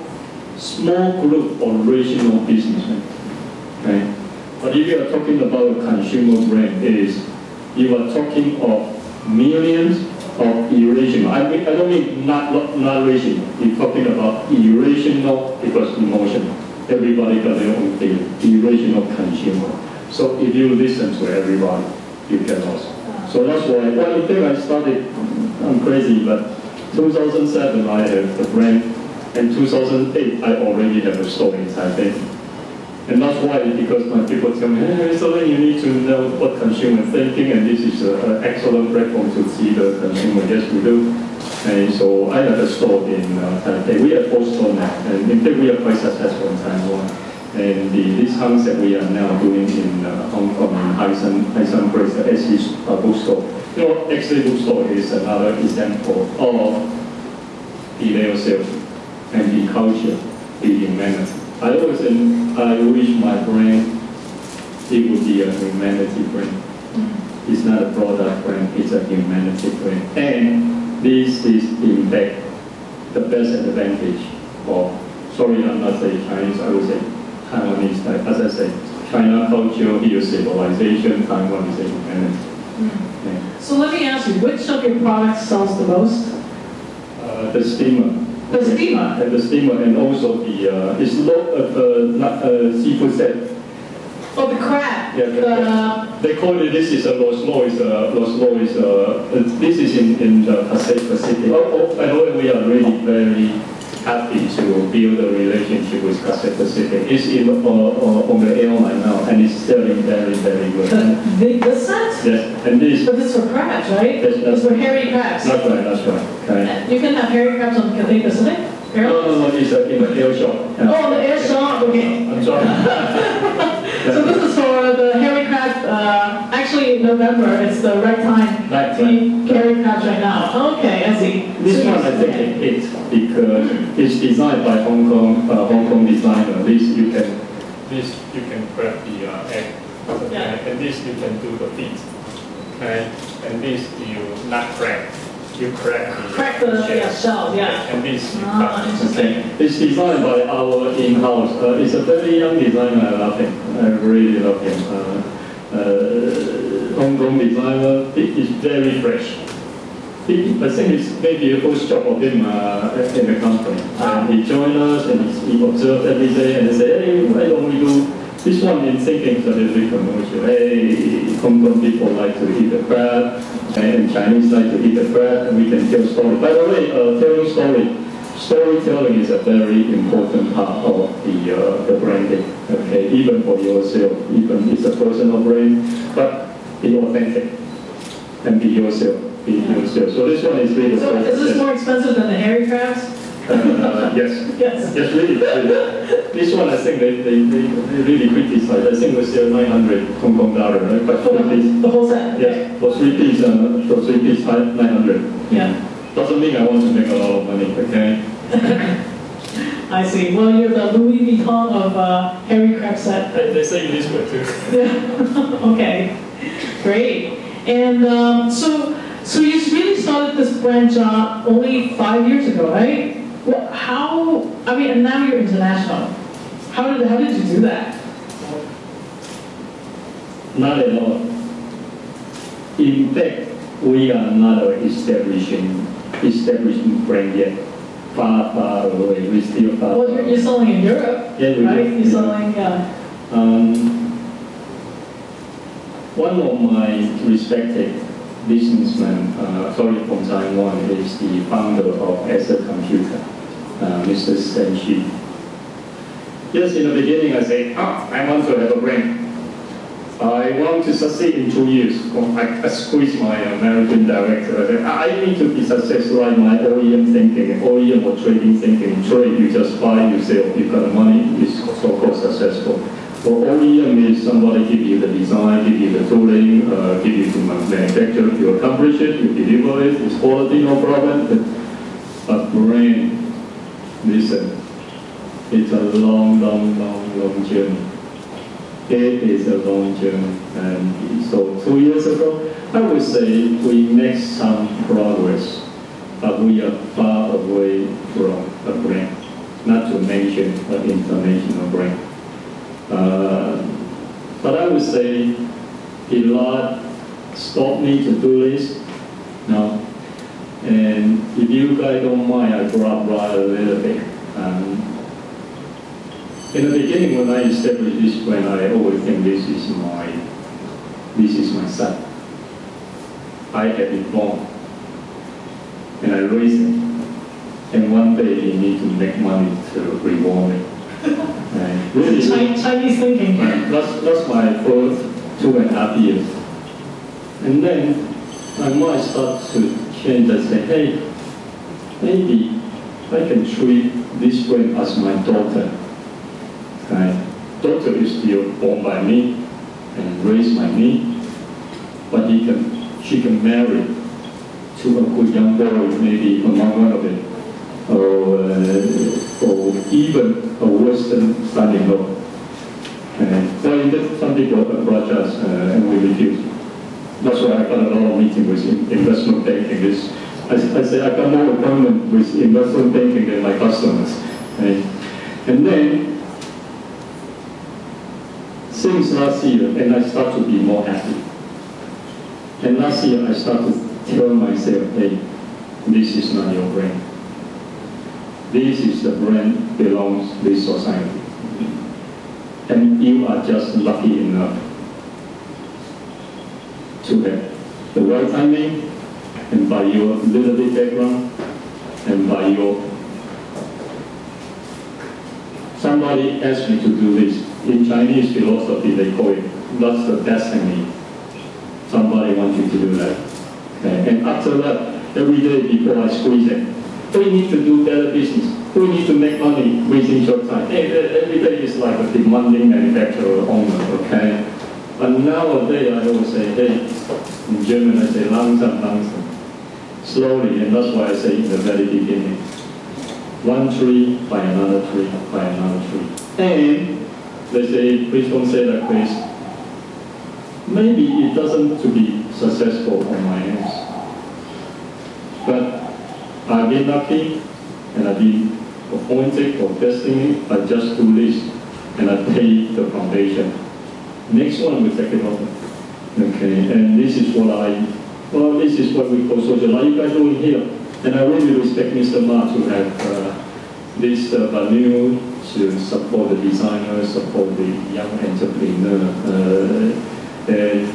small group or regional businessmen. Okay? But if you are talking about a consumer brand, you are talking of millions of irrational. I don't mean not rational. You're talking about irrational because emotional. Everybody got their own feeling. Irrational consumer. So if you listen to everybody, you get lost. So that's why, well, I think I started, I'm crazy, but 2007 I have the brand, and 2008 I already have a store in Taipei. And that's why, because my people tell me, hey, so then you need to know what consumer thinking, and this is an excellent platform to see the consumer. Yes, we do. And so I have a store in Taipei. We have 4 stores now, and in fact we are quite successful in Taiwan. And this concept we are now doing in Hong Kong, in Hysan Place, the SC bookstore. You know, actually bookstore is another example of the sales and the culture, the humanity. I always think, I wish my brand, it would be a humanity brand. It's not a product brand, it's a humanity brand. And this is in fact the best advantage of, sorry I'm not saying Chinese, I would say Taiwanese, as I say, China culture, here civilization, Taiwan is a humanity. Yeah.
So let me ask you, which of your products sells the most?
The steamer.
The steamer?
And the steamer, and also the, it's not seafood set.
Oh, the crab.
Yeah, they call it, this is a Roslo this is in the Pacific. By the way, we are really very happy to build a relationship with Causeway Pacific. It's on the airline now, and it's selling very, very good.
This set?
Yes, and this.
But this is for crabs, right?
Yes,
it's for hairy crabs.
That's right, that's right. Okay.
You can have hairy crabs on Cathay Pacific?
No, it's in the air shop.
Oh, the air shop, okay.
I'm sorry.
So this is for the hairy crab, actually in November, it's the right time to eat hairy crabs right now. Okay, I see.
This one I think it hits because it's designed by Hong Kong designer. This you can grab the egg, okay? And this you can do the feet, okay? And this you not crack. You crack the
shell, yeah.
And this you
cut.
Okay. It's designed by our in-house. It's a very young designer. I love him. I really love him. Hong Kong designer. It is very fresh. I think it's maybe a first job of him in the company. And he joined us and he observed every day and he said, hey, why don't we do this one in thinking so that we commercial. Hey, Hong Kong people like to eat the crab, and Chinese like to eat the crab, and we can tell story. By the way, telling storytelling is a very important part of the branding. Okay, even for yourself, even it's a personal brand, but be authentic and be yourself. Be yourself. So this one is really.
So is this more expensive than the hairy crabs?
Yes. Yes, really. This one, I think they really criticize. I think we sell 900 Hong Kong dollar, right? But
the whole set?
Yes, for 3 pieces, 900.
Yeah.
Doesn't mean I want to make a lot of money, okay?
I see. Well, you're the Louis Vuitton of hairy crab set.
They say it this way too.
Yeah. Okay. Great. And so you really started this brand job only 5 years ago, right? Well, and now you're international. How did you do that?
Not at all. In fact, we are not establishing brand yet. Far away. We still far.
Well, you're selling in Europe, right? You're selling.
One of my respected businessman, from Taiwan, is the founder of Asset Computer, Mr. Shen Xu. Yes, in the beginning I said, I want to have a brand. I want to succeed in 2 years. I squeezed my American director. I said, I need to be successful like my OEM thinking, OEM or trading thinking. Trade, you just buy, you sell, you got the money, it's so-called successful. Well, OEM is somebody give you the design, give you the tooling, give you the manufacture, you accomplish it, you deliver it, it's quality, no problem. But brand, listen, it's a long journey. It is a long journey. And so 2 years ago, I would say we make some progress, but we are far away from a brand, not to mention an international brand. But I would say, a lot stopped me to do this. No. And if you guys don't mind, I drop right a little bit. In the beginning, when I established this brand, I always think this is my son. I had it born, and I raised him. And one day he needs to make money to reward me. Really,
Chinese thinking.
That's my first 2.5 years. And then my mind started to change. I say, hey, maybe I can treat this friend as my daughter. Daughter is still born by me and raised by me, but she can marry to a good young boy, maybe among one of it, or even a Western son-in-law. Some people approach us and we refuse. That's why I got a lot of meetings with investment banking. I say I got more appointments with investment banking than my customers. And then, since last year, and I start to be more happy. And last year, I start to tell myself, hey, this is not your brand. This is the brand belongs to this society. And you are just lucky enough to have the right timing, and by your little bit background, and by your... Somebody asked me to do this. In Chinese philosophy, they call it, that's the destiny. Somebody wants you to do that. And after that, every day before I squeeze it, we need to do better business. We need to make money within short time. Every day is like a demanding manufacturer owner, okay? But nowadays, I always say, hey, in German I say, langsam, langsam. Slowly, and that's why I say in the very beginning, one tree by another tree by another tree. And they say, please don't say that, please. Maybe it doesn't to be successful on my hands. But I've been lucky, and I've been appointed or destiny. I just do this, and I pay the foundation. Next one will take it over. Okay, and this is what this is what we call social. Are you guys doing here? And I really respect Mr. Ma to have this value to support the designers, support the young entrepreneur. And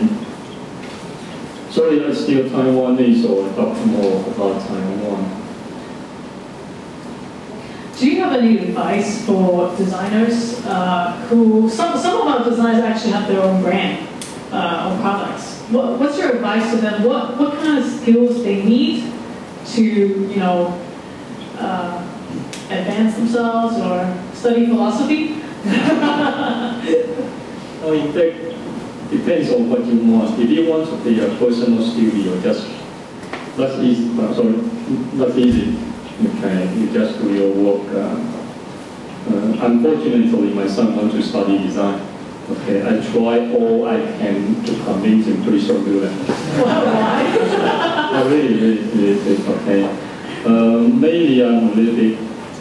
sorry, I'm still Taiwanese, so I talk more about Taiwan.
Do you have any advice for designers who, some of our designers actually have their own brand or products? What's your advice to them? What kind of skills they need to, advance themselves or study philosophy?
In fact, depends on what you want. If you want to be a personal studio, that's easy. That's easy. Okay, you just do your work. Unfortunately, my son wants to study design. Okay, I try all I can to convince him, please don't do that.
Why?
Really, okay. Maybe I'm a little bit,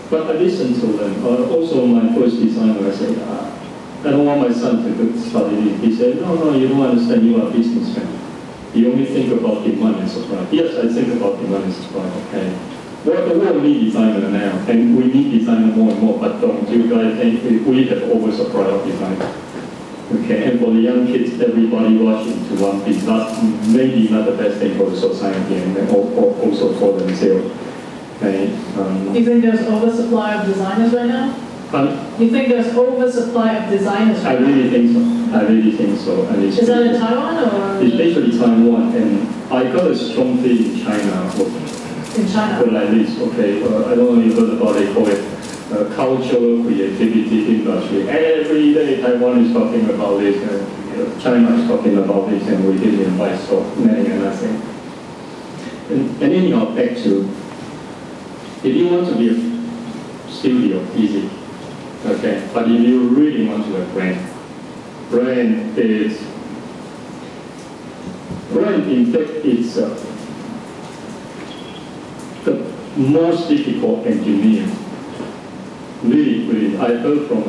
but I listen to them. Also, my first designer, I said, I don't want my son to study this. He said, no, you don't understand, you are a businessman. You only think about demand and supply. Yes, I think about demand and supply, okay. Well, the world needs designer now, and we need designer more and more, but don't you guys think we have oversupply of design? Okay, and for the young kids, everybody rush into one thing. That's maybe not the best thing for the society and also for themselves. Okay,
you think there's oversupply of designers right now? You think there's oversupply of designers right now?
I really think so. And
is that in Taiwan or?
Especially Taiwan, and I got a strong feeling in China.
In China?
Like this, okay. I don't know if you heard about it, they call it cultural creativity industry. Every day Taiwan is talking about this, and China is talking about this, and we didn't invite so many and nothing. And anyhow, back to, if you want to be a studio, easy. Okay, but if you really want to have brand in fact, it's the most difficult engineer. Really. I heard from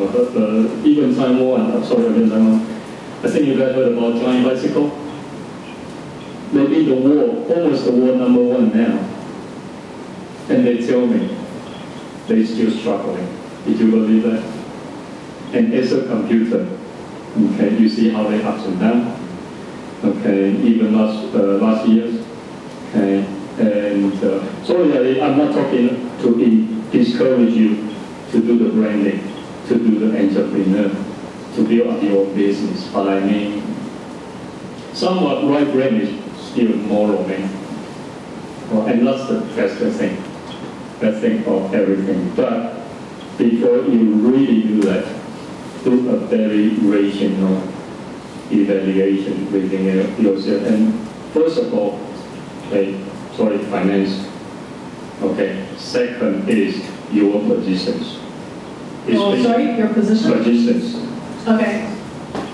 even Taiwan, I think you guys heard about giant bicycle. Maybe almost the world #1 now. And they tell me they're still struggling. Did you believe that? And as a computer, okay, you see how they ups and down. Okay, even last year. Okay, and sorry, I'm not talking to discourage you to do the branding. to do the entrepreneur, to build up your own business. But I mean, somewhat right brain is still more romantic. Well, and that's the best thing of everything. But before you really do that, do a very rational evaluation within yourself. And first of all, finance. Okay. Second is your positions.
Your position?
Positions.
Okay.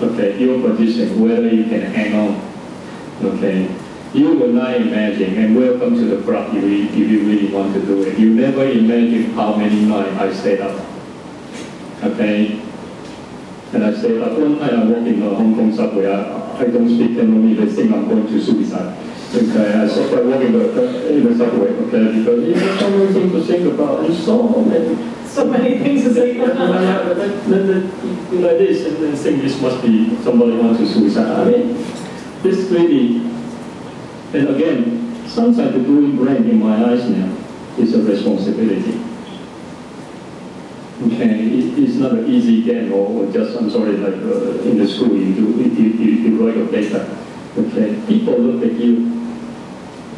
Okay, your position, whether you can hang on. Okay. You will not imagine, and welcome to the club if you really want to do it. You never imagine how many nights I stayed up. Okay? And I stayed up. One night I walked in the Hong Kong subway. I don't speak Cantonese. They think I'm going to suicide. Okay, I started walking in the subway. Okay, because there's so many things to think about, and
so many things to think about.
Like this, and then think this must be somebody wants to suicide. I mean, this really. And again, sometimes the growing brain in my eyes now is a responsibility. Okay, it's not an easy game or just, I'm sorry, like in the school you write your paper. Okay, people look at you.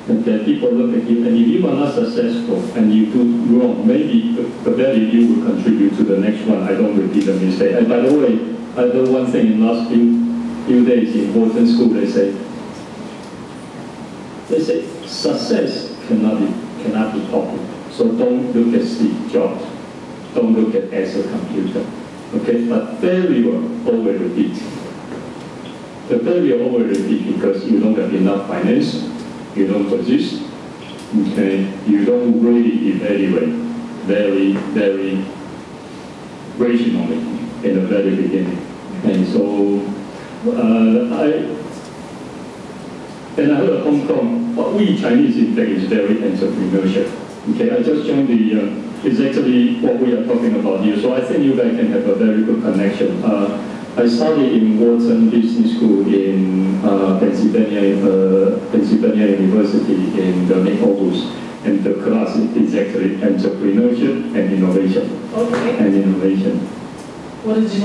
Okay, people look at you, and if you are not successful and you do wrong, maybe the value you will contribute to the next one. I don't repeat the mistake. And by the way, I know one thing in the last few days in Wharton School, they say success cannot be copied. So don't look at Steve Jobs. Don't look at as a computer. Okay, but failure always repeat. The failure always repeat because you don't have enough finance, you don't position, okay, you don't really evaluate very, very rationally in the very beginning. And so I heard Hong Kong, we Chinese in fact is very entrepreneurship. Okay, I just joined it's actually what we are talking about here. So I think you guys can have a very good connection. I studied in Wharton Business School in Pennsylvania University in the mid-August. And the class is actually entrepreneurship and innovation.
Okay.
And innovation.
What did you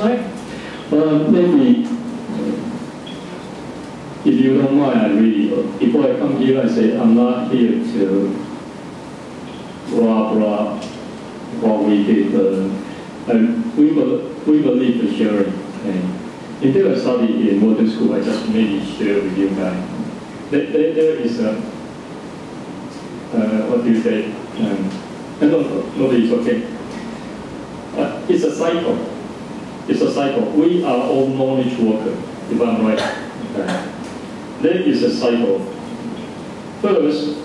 learn?
Maybe, if you don't mind, before I come here, I say I'm not here to blah what we did. We believe in sharing. Okay. In fact, I studied in Wharton School. I just maybe share with you guys. There is a what do you say? No, it's okay. It's a cycle. It's a cycle. We are all knowledge workers, if I'm right. There is a cycle. First,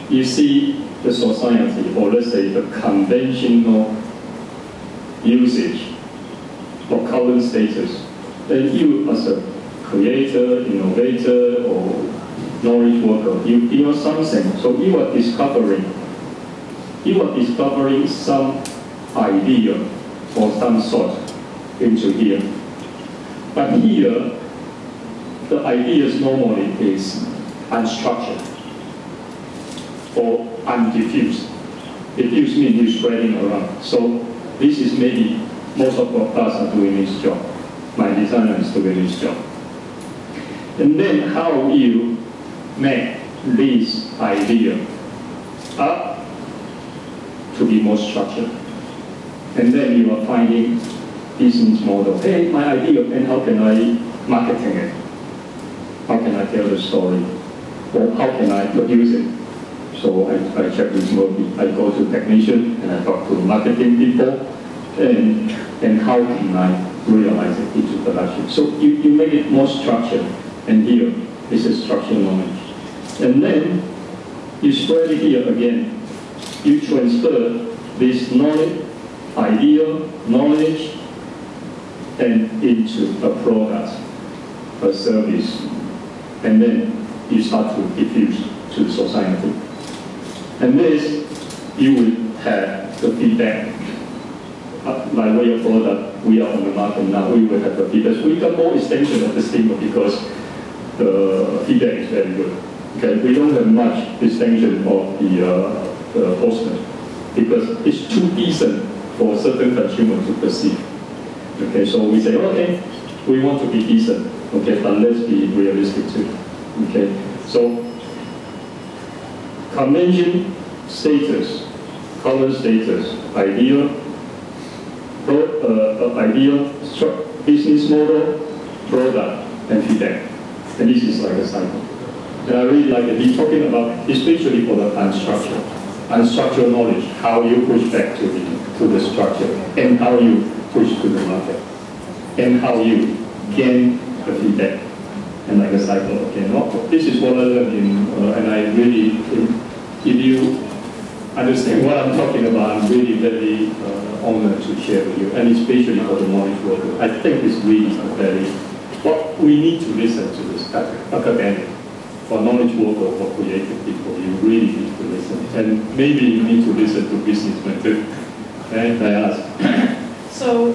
you see the society, or let's say the conventional usage or current status. Then you, as a creator, innovator, or knowledge worker, you are something. So you are discovering some idea or some thought into here. But here, the ideas normally is unstructured or undiffused. Diffuse means you're spreading around. So this is maybe most of us are doing this job. My designer is doing this job. And then how you make this idea up to be more structured. And then you are finding business model. Hey, my idea, and how can I marketing it? How can I tell the story? Or how can I produce it? So I check this movie. I go to technician and I talk to marketing people, and how can I realize it into production? So you make it more structured, and here is a structured knowledge. And then you spread it here again. You transfer this knowledge, knowledge, and into a product, a service. And then you start to diffuse to the society. And this, you will have the feedback. Like we are product, we are on the market now, we will have the feedback. So we got more extension of the stigma because the feedback is very good. Okay, we don't have much extension of the poster because it's too decent for certain consumers to perceive. Okay, so we say, okay, we want to be decent, okay, but let's be realistic too. Okay, so convention, status, color status, ideal, business model, product, and feedback. And this is like a cycle. And I really like it. He's talking about, especially for the unstructured knowledge, how you push back to the structure, and how you push to the market, and how you gain the feedback, and like a cycle. Okay, no, this is what I learned and I really, if you understand what I'm talking about, I'm really very honored to share with you, and especially for the knowledge worker. I think it's really what we need to listen to this academic. For knowledge worker, for creative people, you really need to listen. And maybe you need to listen to businessmen too. Okay, I ask.
So,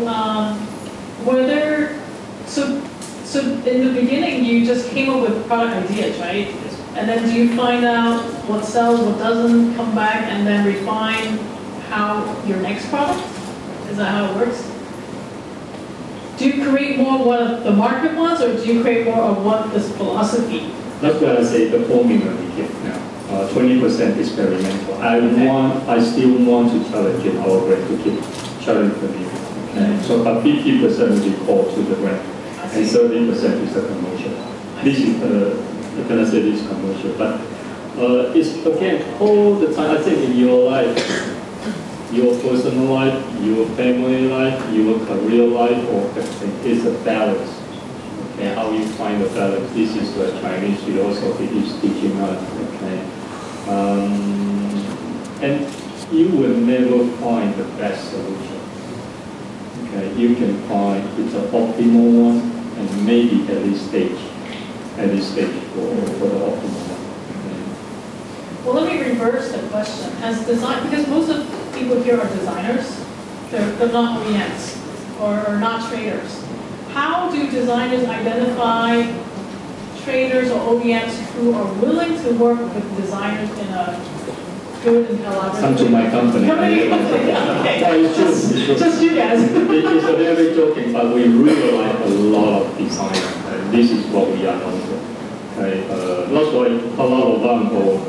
so in the beginning, you just came up with product ideas, right? And then do you find out what sells, what doesn't, come back, and then refine your next product? Is that how it works? Do you create more what the market wants, or do you create more of what this philosophy?
That's why I say the formula we get now. 20% experimental. I still want to challenge our brand to keep challenging me. Okay. So about 50% will be called to the brand, and 30% is the commercial. This is can I say this commercial? But it's again all the time. I think in your life, your personal life, your family life, your career life, or everything is a balance. Okay, how you find the balance. This is the Chinese philosophy is teaching us. Okay, and you will never find the best solution. Okay, you can find it's an optimal one, and maybe at this stage for the optimal one. Okay.
Well, let me reverse the question. As design, because most of people here are designers, they're not OEMs or not traders. How do designers identify traders or OEMs who are willing to work with designers in a good and collaborative?
Come to my company.
Okay.
No, it's true.
Just you guys.
It's a very joking, but we really like a lot of designers. And this is what we are known for. Okay, not like a lot of them, or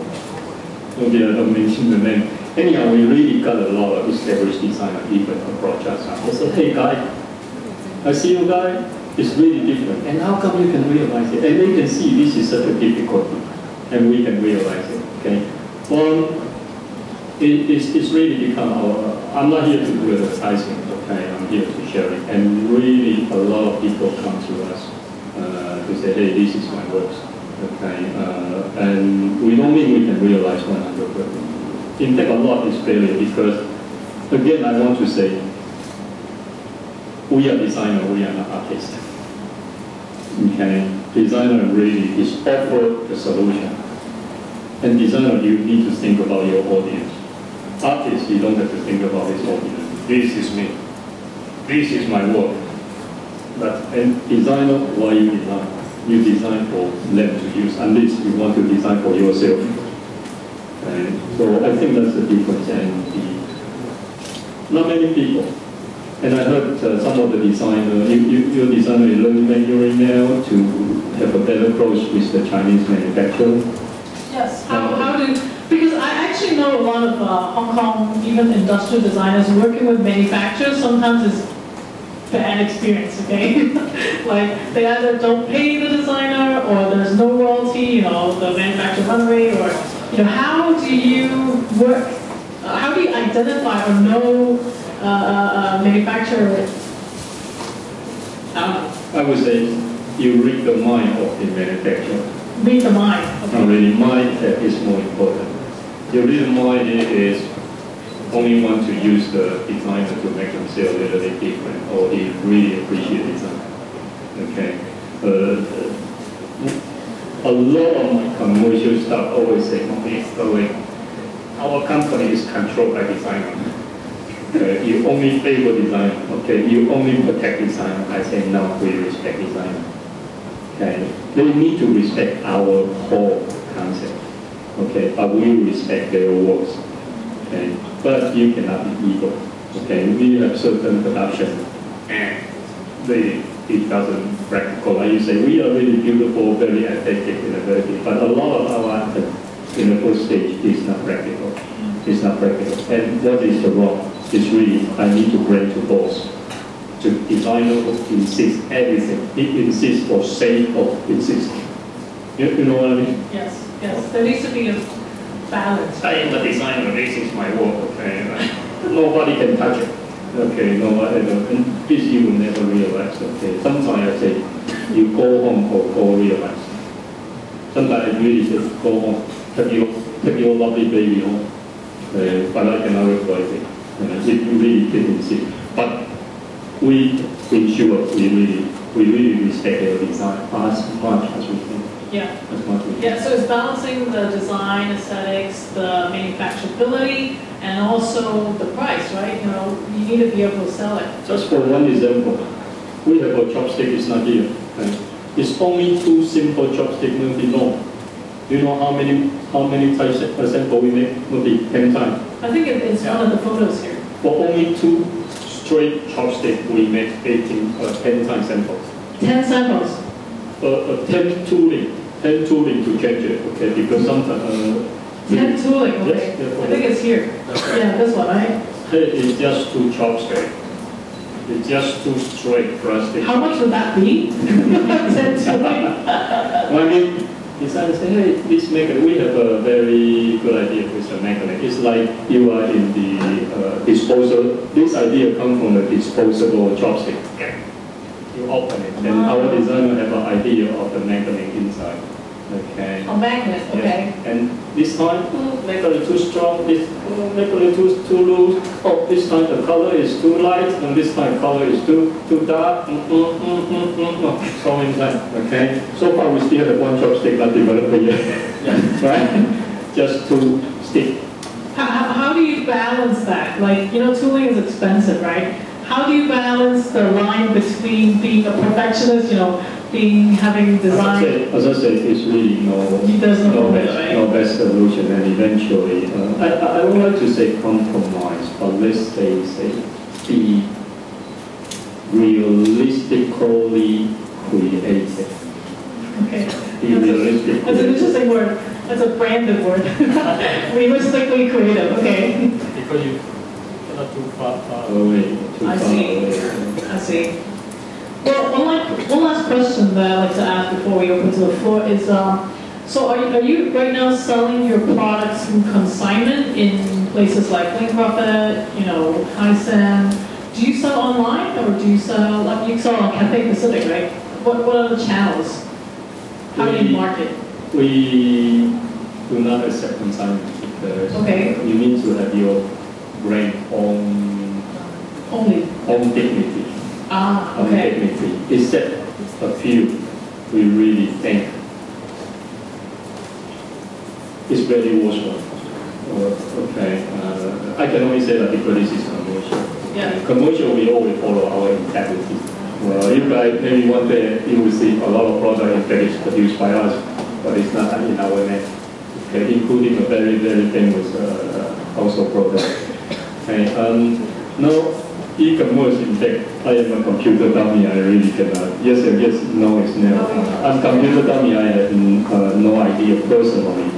maybe I don't mention the name. Anyhow, we really got a lot of established designers even approach us. I said, hey guy, I see you guys, it's really different. And how come you can realize it? And they can see this is such a difficulty, and we can realize it. Okay. Well, it's really become I'm not here to do advertising. Okay, I'm here to share it. And really, a lot of people come to us to say, hey, this is my work. Okay, and we don't mean we can realize 100%. In fact, a lot is failure because, again, I want to say, we are designer, we are not artists. Okay, designer really is offer the solution. And designer, you need to think about your audience. Artists, you don't have to think about his audience. This is me. This is my work. And designer, why you design? You design for them to use, unless you want to design for yourself. So I think that's the difference. And not many people. And I heard some of the designers, your designer is learning Mandarin now to have a better approach with the Chinese manufacturer.
Yes, how do, because I actually know a lot of Hong Kong, even industrial designers working with manufacturers, sometimes it's bad experience, okay? Like, they either don't pay the designer, or there's no royalty, the manufacturer run away, or, how do you work, how do you identify or know manufacturer?
I would say you read the mind of the manufacturer.
Read the mind. Okay.
Not really, mind is more important. You read the mind is only want to use the designer to make themselves a little bit different, or he really appreciate design. Okay. A lot of my commercial staff always say, our company is controlled by designer. You only favor design. Okay, you only protect design. I say no, we respect design. Okay, they need to respect our whole concept. Okay, but we respect their works. Okay, but you cannot be evil. Okay, we have certain production, and it doesn't practical. Like you say, we are really beautiful, very aesthetic, but a lot of our items in the first stage is not practical. It's not practical. And what is the wrong? It's really, I need to bring to boss. The designer insists everything. He insists for sake of insisting. You know what I mean?
Yes, yes. There needs to be a balance.
I am a designer, this is my work, okay? Nobody can touch it. Okay, nobody, and this you will never realize, okay? Sometimes I say, you go home or go realize. Sometimes I really say, go home, take your lovely baby home. But I cannot replace it. If you really did insist. But we ensure we really respect their design as much as we can.
Yeah.
As much as we can.
Yeah, so it's balancing the design, aesthetics, the manufacturability, and also the price, right? You know, you need to be able to sell it.
Just for one example, we have a chopstick, it's not here. It's only two simple chopsticks, maybe long. Do you know how many types of sample we make? Maybe 10 times.
I think it's one of the photos here.
For only two straight chopsticks, we make 10 times samples.
10 samples?
10 tooling to change it, okay? Because sometimes...
10 tooling, okay.
Yes,
I think it's here. Yeah, this one, right?
It's just two chopsticks. It's just two straight plastic.
How much would that be? 10 tooling?
Well, I mean, designer say, hey, this magnet, we have a very good idea with the magnet. It's like you are in the disposal. This idea comes from the disposable chopstick. You open it, and our designer have an idea of the magnet inside. Okay.
A magnet, okay.
Yes. And this time, magnet too strong. This magnet too loose. Oh, this time the color is too light, and this time color is too dark. So inside, okay. So far we still have one chopstick not developed yet, right? Just two stick.
How do you balance that? Like, you know, tooling is expensive, right? How do you balance the line between being a perfectionist, you know, having design?
As I said, it's really no best solution, and eventually, I would like to say compromise, but let's say be realistically creative.
Okay.
Be realistic.
That's an interesting word. That's a branded word. Realistically creative. Okay.
Because you cannot too far away.
I see. Well, one last question that I'd like to ask before we open to the floor is, so are you right now selling your products in consignment in places like Link Profit, you know, Hysan? Do you sell online, or do you sell, like you sell on Cafe Pacific, right? What are the channels? How do you market?
We do not accept consignment because you need to have your brand own dignity.
Okay.
Dignity. Except a few we really think is very worthwhile. Okay. I can only say that because this is commercial.
Yeah.
Commercial, we always follow our integrity. Well, you guys, maybe one day you will see a lot of products that is produced by us, but it's not in our name. Okay, including a very, very famous household product. Okay, now, e-commerce, in fact, I am a computer dummy, I really cannot. Yes, no, it's no. I'm computer dummy, I have no idea personally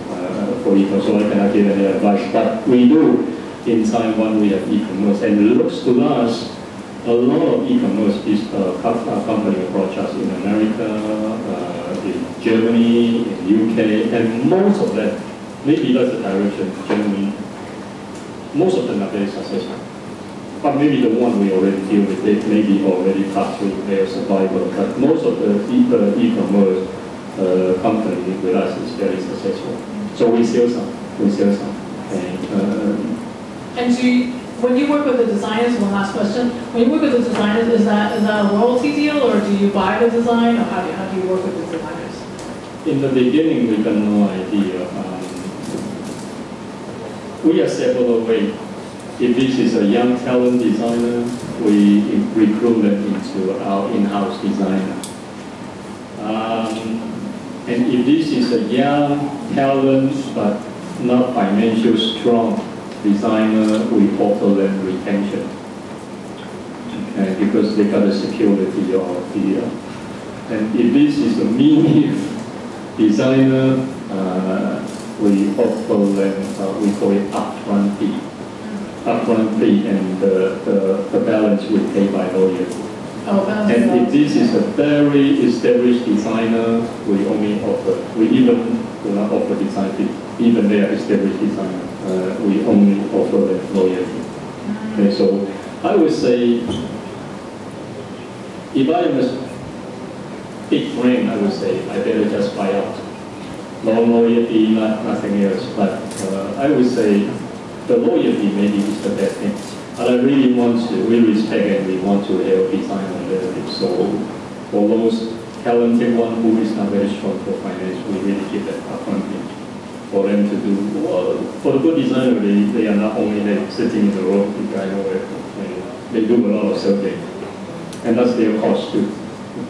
for e-commerce, so I cannot give any advice. But we do, in Taiwan, we have e-commerce, and it looks to us, a lot of e-commerce is company approach us in America, in Germany, in UK, and most of them, maybe that's the direction, Germany, most of them are very successful. But maybe the one we already deal with, they maybe already passed through their survival. But most of the e-commerce company with us is very successful. So we sell some.
And when you work with the designers, one last question, when you work with the designers, is that a royalty deal, or do you buy the design, or how do you work with the designers?
In the beginning, we got no idea. We are several ways. If this is a young talent designer, we recruit them into our in-house designer. And if this is a young talent but not financially strong designer, we offer them retention. because they got the security of the. And if this is a mini designer, we offer them, we call it upfront fee. Upfront fee, and the balance we pay by lawyer. And if this is a very established designer, we only offer, we even do not offer design fee. Even they are established designer, we only offer them lawyer fee. Okay, so I would say, if I am a big brand, I would say I better just buy out. No lawyer fee, nothing else. But I would say the lawyer fee maybe is the best thing. But I really want to, we respect and we want to help design a little bit. So for those talented one who is not very strong for finance, we really give them upfront fee for them to do. Well, for the good designer, they are not only sitting in the room, they do a lot of survey. And that's their cost too.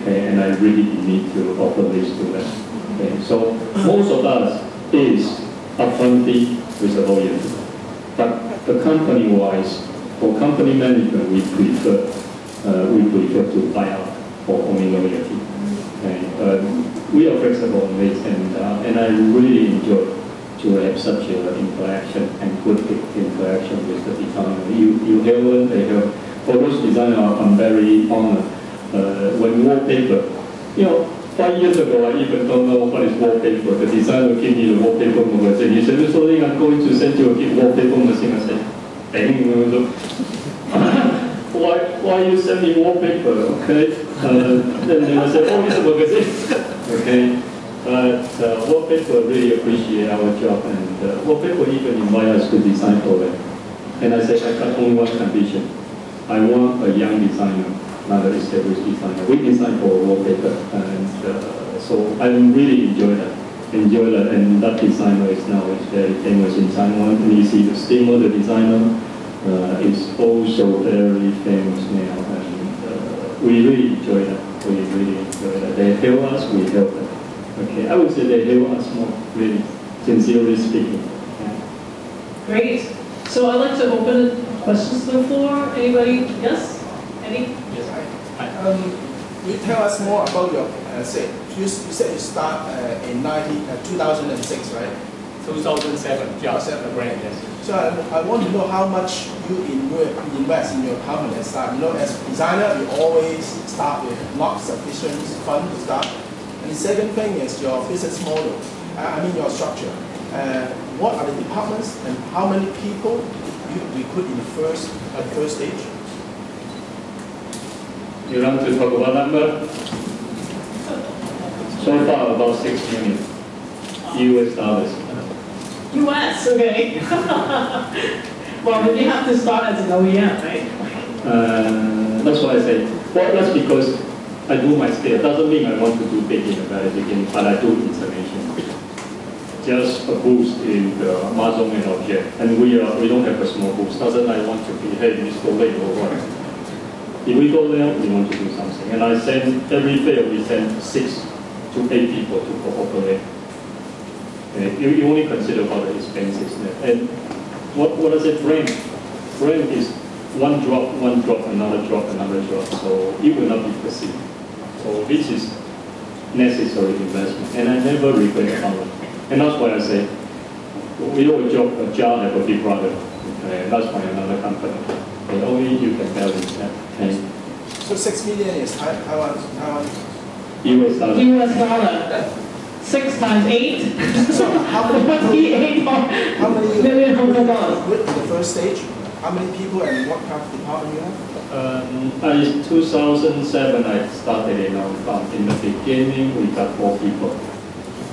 Okay, and I really need to offer this to them. Okay, so most of us is upfront fee with a lawyer. But the company-wise, for company management, we prefer to buy out for only lawyer fee. Okay, we are flexible on this, and I really enjoy to have such an interaction and good interaction with the designer. You help them, they help. For those designers, I'm very honored. When wallpaper, 5 years ago, I even don't know what is wallpaper. The designer gave me the wallpaper machine. He said, I'm going to send you a wallpaper machine. I said, dang, why you send me wallpaper? Okay. Then I said, oh, it's a magazine. Okay. But wallpaper really appreciate our job, and wallpaper even invite us to design for them. And I said, I got only one condition. I want a young designer, not an established designer. We design for wallpaper, and so I really enjoy that. And that designer is now very famous in Taiwan. And you see the steamer, the designer, is also very famous now, and we really enjoy that. We really enjoy that. They help us, we help them. Okay, I would say they help us more, really, sincerely speaking. Yeah.
Great. So I'd like to open questions to the floor. Anybody? Yes? Any?
Yes, hi. You tell us more about your, you said you start in 2006, right?
2007, just a brand, yes.
So I want to know how much you invest in your company at start. As a designer, you always start with not sufficient fund to start. And the second thing is your business model, your structure. What are the departments and how many people you recruit in the first stage?
You want to talk about number? So far, about 6 million US dollars.
US, okay. Well, then you have to start as an OEM, right?
That's why I say, well, that's because I do my scale. Doesn't mean I want to do big in the very beginning, but I do international. Just a boost in the Amazon and object. And we don't have a small boost. Doesn't I want to be, hey, Mr. Late or what? If we go there, we want to do something. And I send, every fair, we send 6 to 8 people to cooperate. You only consider about the expenses there. And what is it? Brain is one drop, another drop, another drop. So it will not be perceived. So this is necessary investment. And I never regret about it. And that's why I say, we don't a job have a big brother. Okay? That's why another company. And only you can balance that. Okay?
So 6 million is Taiwan.
US dollar.
US dollar. 6 times 8.
So how many
million Hong Kong dollars?
With the first stage, how many people and what kind of department you have?
In 2007, I started in Hong Kong. In the beginning, we got 4 people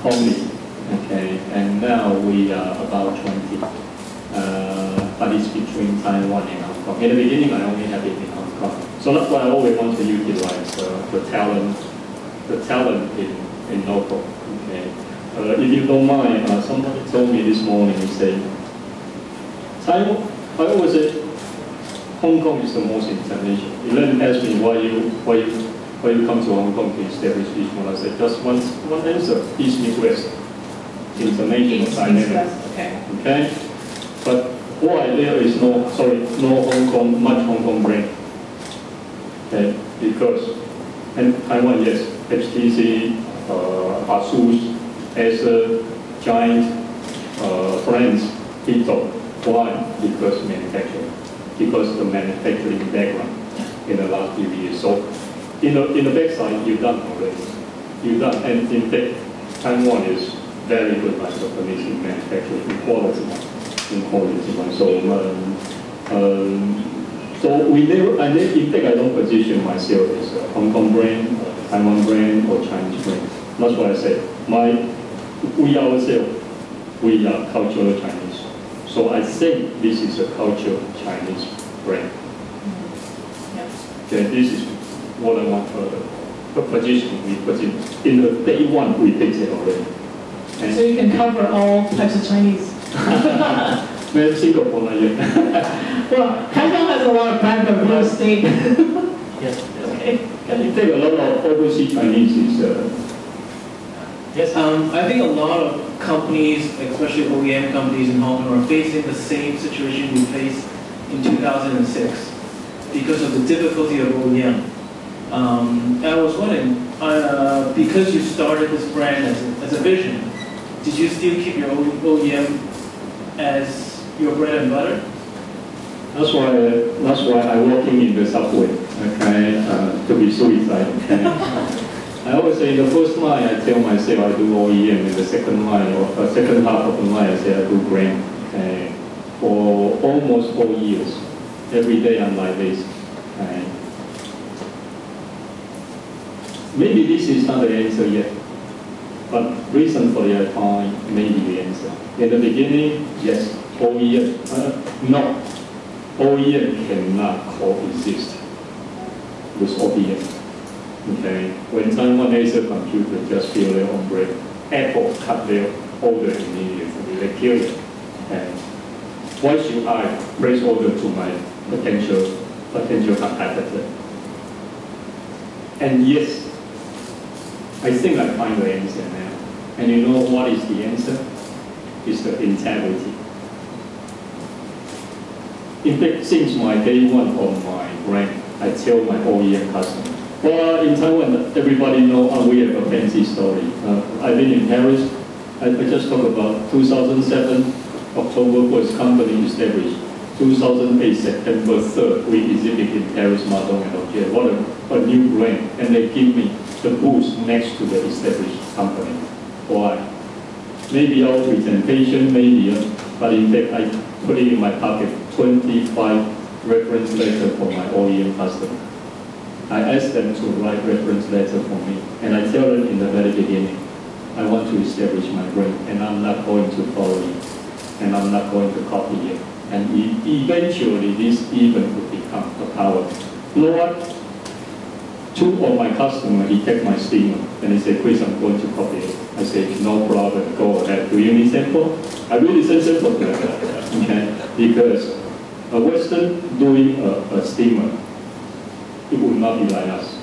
only. Okay, and now we are about 20. But it's between Taiwan and Hong Kong. In the beginning, I only had it in Hong Kong. So that's why I always want to utilize the talent in local. Okay. If you don't mind, somebody told me this morning, he said, Taiwan, I always say, Hong Kong is the most international. You then ask me why you come to Hong Kong to establish this one. I said, just one answer, East Midwest. International dynamic. Okay. But why there is no Hong Kong, much Hong Kong brand. Okay, because and Taiwan, yes, HTC, Asus, Acer, Giant, brands, people. Why? Because manufacturing. Because the manufacturing background in the last few years. So in the backside, you've done already. You've done, and in fact, Taiwan is very good by Japanese in manufacturing, in quality. So we never, in fact, I don't position myself as a Hong Kong brand, Taiwan brand, or Chinese brand. That's why I say, we ourselves, we are cultural Chinese. So I think this is a cultural Chinese brand. Okay, this is what I want the position we put in the day one we fix it already. And
so you can cover all types of Chinese.
Well, Singapore not yet.
Well, Hong Kong has a lot of private real estate.
Yes.
Okay.
You take a lot of overseas Chinese is.
Yes, I think a lot of companies, especially OEM companies in Hong Kong, are facing the same situation we faced in 2006 because of the difficulty of OEM. I was wondering, because you started this brand as a vision, did you still keep your OEM as your bread and butter?
That's why I'm working in the subway, okay, to be suicide. Okay? I always say in the first line I tell myself I do OEM, in the second line or second half of the line I say I do brand. Okay? For almost 4 years, every day I'm like this. Okay? Maybe this is not the answer yet, but recently I find maybe the answer. In the beginning, yes, OEM, no, OEM cannot coexist with ODM. Okay, when Taiwan Acer computer just feel their own break, Apple cut their order immediately, they kill it. And why should I place order to my potential competitor? And yes, I think I find the answer now. And you know what is the answer? It's the integrity. In fact, since my day one of my brand, I tell my OEM customers, well, in Taiwan, everybody know we have a fancy story. I've been in Paris. I just talked about 2007, October 1st, company established. 2008, September 3rd, we exhibit in Paris, Madon and Objet. What a new brand. And they give me the booth next to the established company. Why? Maybe our presentation, maybe, but in fact, I put it in my pocket, 25 reference letters for my OEM customer. I ask them to write reference letter for me, and I tell them in the very beginning, I want to establish my brand, and I'm not going to follow it, and I'm not going to copy it. And eventually, this even would become a power. You know what? 2 of my customers, he take my steamer, and he said, Chris, I'm going to copy it. I said, no problem, go ahead. Do you need sample? I really said sample to them, okay? Because a Western doing a steamer, it would not be like us.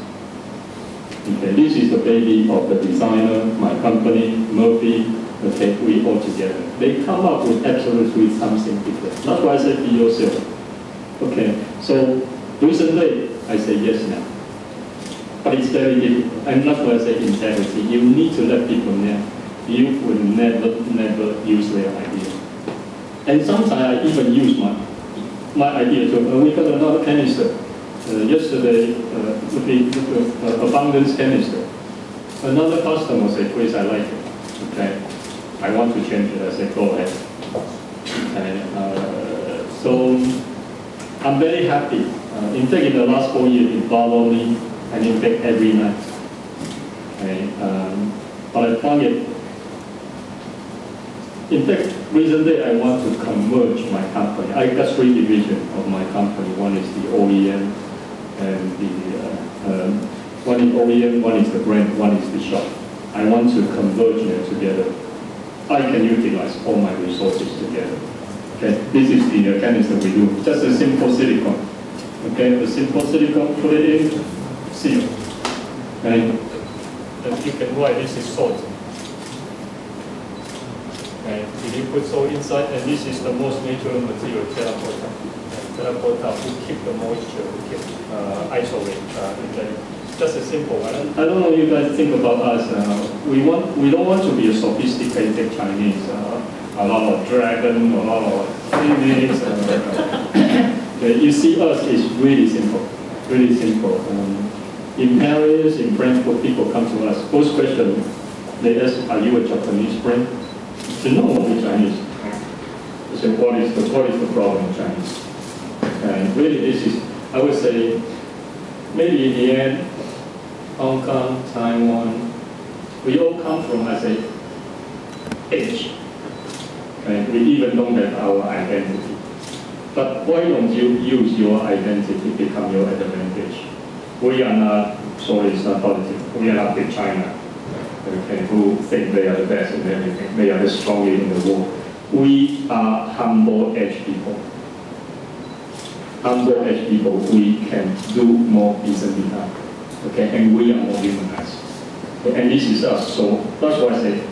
Okay, this is the baby of the designer, my company, Murphy, okay, we all together. They come up with absolutely something different. That's why I said be yourself. Okay, so recently I say yes now. But it's very difficult. And that's why I say integrity. You need to let people know. You will never use their idea. And sometimes I even use my idea to, we got another canister. Yesterday, abundance canister. Another customer said, Chris, I like it. Okay, I want to change it. I said, go ahead. Okay, so I'm very happy. In fact, in the last 4 years, it followed me, and in fact, every night. Okay, but I found it. In fact, recently I want to converge my company. I got 3 divisions of my company. One is the OEM, and one is OEM, one is the brand, one is the shop. I want to converge them together. I can utilize all my resources together. Okay, this is the canister we do. Just a simple silicone. Okay, the simple silicone, put it in, seal. Okay.
Then you can write this is salt. And if you put salt inside, and this is the most natural material, terracotta. terracotta to keep the moisture, to keep isolate. Just a simple one.
I don't know if you guys think about us. We don't want to be a sophisticated Chinese. A lot of dragon, a lot of phoenix. You see us is really simple, really simple. In Paris, in Frankfurt, people come to us. First question, they ask, "Are you a Japanese friend?" I say, "No, only Chinese." They say, what is the problem in Chinese? And really, this is, I would say, maybe in the end, Hong Kong, Taiwan, we all come from, I say, age. And we even don't have our identity. But why don't you use your identity to become your advantage? We are not, sorry, it's not politics. We are not big China, okay, who think they are the best in everything. They are the strongest in the world. We are humble edge people. Humble edge people, we can do more easily now. Okay, and we are more humanized. Okay, and this is us. So that's why I say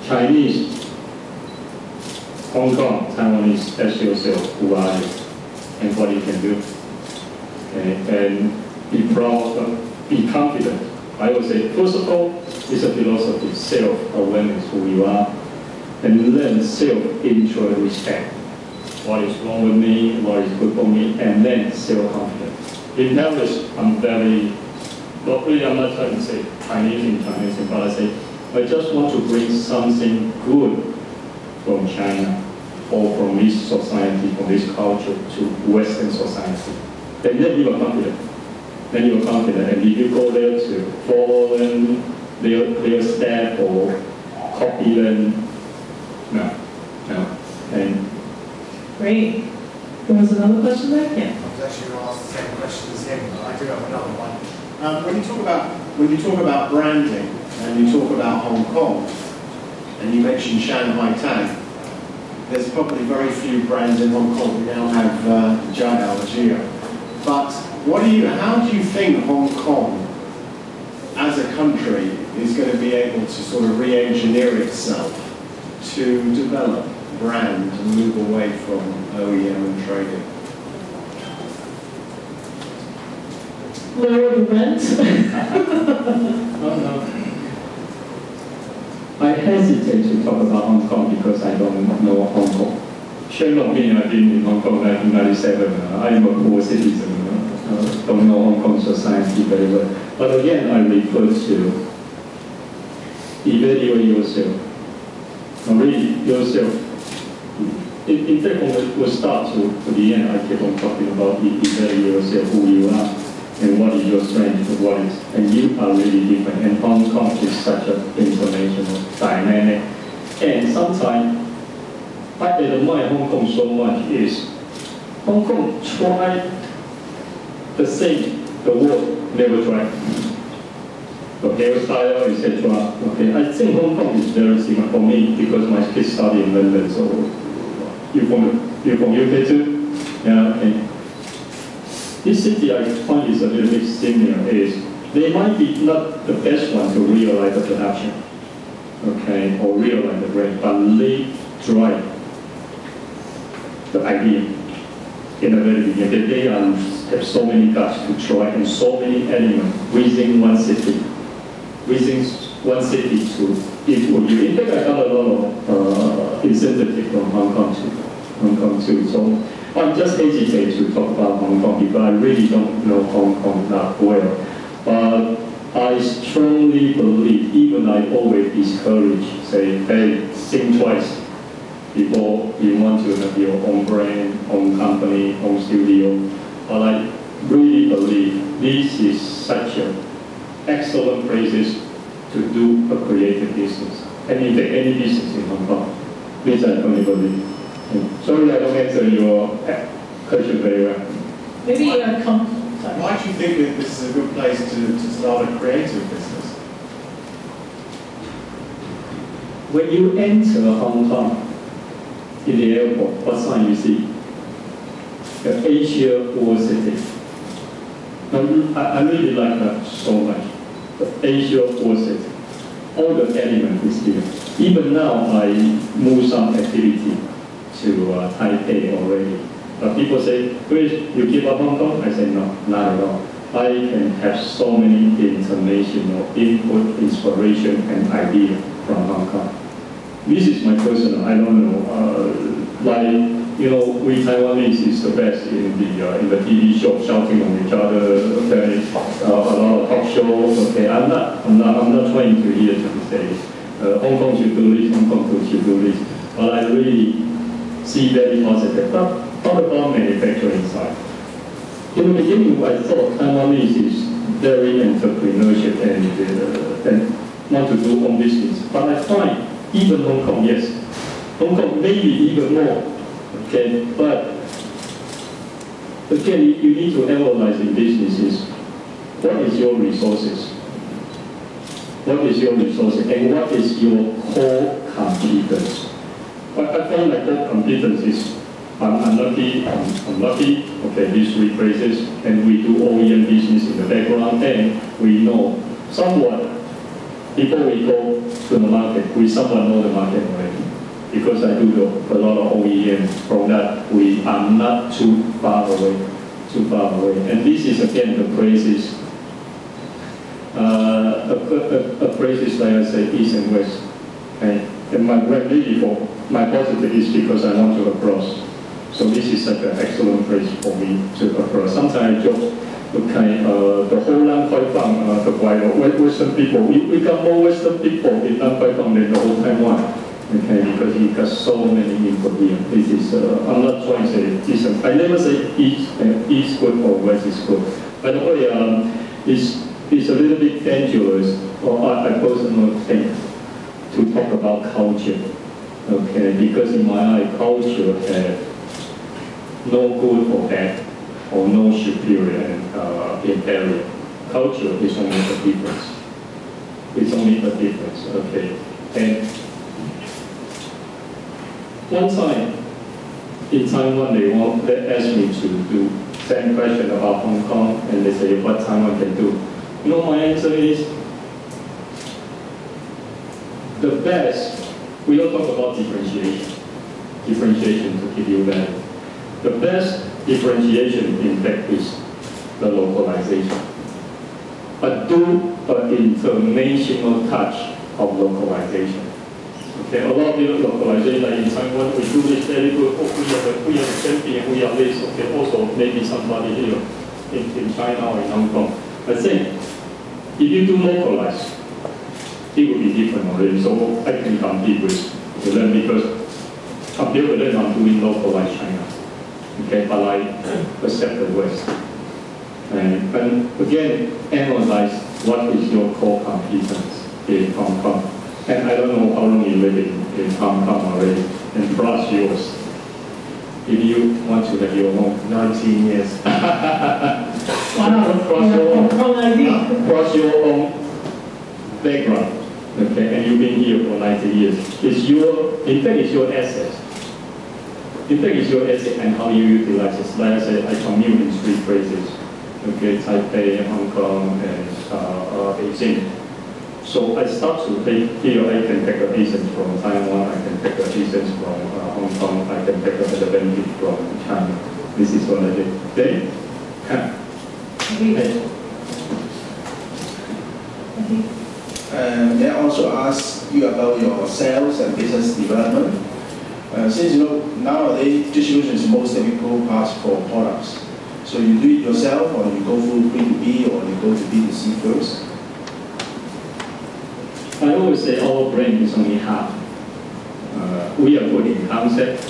Chinese, Hong Kong, Taiwanese, ask yourself who are you and what you can do. Okay, and be proud, be confident. I would say, first of all, it's a philosophy, self-awareness, who you are, and then self-interest respect. What is wrong with me, what is good for me, and then self-confidence. In Paris, I'm very, well, really I'm not trying to say Chinese, but I say, I just want to bring something good from China, or from this society, from this culture, to Western society. And then you are confident. Then you are confident, and if you go there to follow them, their step, or copy them, no. And
Great. There was another question there? Yeah.
I was actually going to ask the same question as him, but I do have another one. When you talk about branding and you talk about Hong Kong, and you mentioned Shanghai Tag, there's probably very few brands in Hong Kong. We now have Gio. But how do you think Hong Kong, as a country, is going to be able to sort of re-engineer itself to develop brand and move away from OEM and trading?
Lower the rent?
I hesitate to talk about Hong Kong because I don't know Hong Kong. Shame on me, I've been in Hong Kong 1997. I am a poor citizen. Don't know Hong Kong society very well. But again, I refer to evaluate yourself. Read yourself. In fact, when we start to the end, I keep on talking about evaluate yourself, who you are, and what is your strength, and you are really different. And Hong Kong is such an international, dynamic, and sometimes I admire Hong Kong so much is Hong Kong tried the same the world never tried. The hairstyle, etc. Okay, I think Hong Kong is very similar for me because my kids study in London. So you from UK too? Yeah. Okay. This city I find is a little bit similar. Is they might be not the best one to realize the production, okay, or realize the brand, but they drive the idea in the very beginning. They have so many guts to try and so many elements within one city. Within one city to equal you. In fact, I got a lot of incentive from Hong Kong too. So I just hesitate to talk about Hong Kong because I really don't know Hong Kong that well. But I strongly believe, even I always discourage, say, hey, think twice before you want to have your own brand, own company, own studio. But I really believe this is such an excellent places to do a creative business. Any business in Hong Kong. This I only believe. Sorry, I don't answer your question very well.
Maybe
Why do you think that this is a good place to start a creative business?
When you enter Hong Kong in the airport, what sign you see? The Asia World City. I really like that so much. The Asia World City. All the elements is here. Even now, I move some activity to Taipei already. But people say, Chris, you give up Hong Kong? I say, no, not at all. I can have so many international input, inspiration, and idea from Hong Kong. This is my personal, I don't know, like, you know, we Taiwanese is the best in the TV show, shouting on each other, okay, a lot of talk shows, okay. I'm not trying to here to say, Hong Kong should do this, Hong Kong should do this, but I really see very positive. But what about manufacturing side? In the beginning, I thought Taiwanese is very entrepreneurship and want to do own business. But I find even Hong Kong, yes, Hong Kong maybe even more. Okay, but again, you need to analyze in businesses. What is your resources? What is your resources, and what is your core competence? I find my core competence is I'm lucky, okay, these three phrases, and we do OEM business in the background, and we know somewhat, before we go to the market, we somewhat know the market already. Because I do a lot of OEM, from that we are not too far away. And this is again the phrases, a phrases like I say, East and West. And my really for my positive is because I want to cross. So this is such an excellent phrase for me to cross. Sometimes I joke, okay, the whole Nan Kwai Fang, the Western people, we got more Western people in Nan Kwai Fang than the whole Taiwan. Okay, because you got so many input here. This is, I'm not trying to say this. I never say East good or West is good. By the way, it's a little bit dangerous, or I personally think, to talk about culture. Okay, because in my eye, culture has no good or bad, or no superior and inferior. Culture is only a difference. It's only a difference. Okay, and one time in Taiwan, they asked me to do same question about Hong Kong, and they say what Taiwan can do. You know, my answer is the best. We don't talk about differentiation to give you value. The best differentiation, in fact, is the localization. But do an international touch of localization. Okay, a lot of the localization, like in Taiwan, we do this very good. Oh, we have a champion, we have this. Okay, also maybe somebody here in China or in Hong Kong. I think if you do localize, it will be different already. So I can compete with them because compared with them, I'm doing localized China. Okay, but I accept the West. And again, analyze what is your core competence in Hong Kong. And I don't know how long you live in Hong Kong already, and plus yours. If you want to have your own 19 years. Cross your own background. Okay, and you've been here for 90 years. In fact, it's your asset. In fact, it's your asset and how you utilize it. Like I said, I commute in three places. Okay, Taipei, Hong Kong, and Beijing. So I start to take here. I can take a agent from Taiwan. I can take a agent from Hong Kong. I can take a advantage from China. This is what I did. Okay.
May I also ask you about your sales and business development? Since you know nowadays distribution is the most difficult part for products, so you do it yourself, or you go through B2B, or you go to B2C first?
I always say our brain is only half. We are good in concept,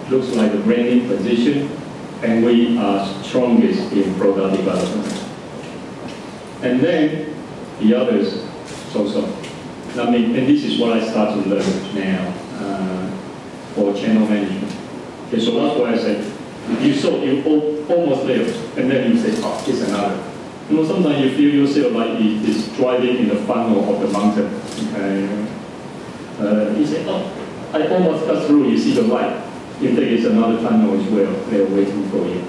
looks like the branding position, and we are strongest in product development. And then the others, so. I mean, and this is what I start to learn now for channel management. Okay, so that's why I said, if you saw, you almost there, and then you say, oh, it's another. You know, sometimes you feel yourself like it's driving in the funnel of the mountain. Okay? You say, oh, I almost cut through, you see the light. In fact, it's another tunnel as well, they're waiting for you.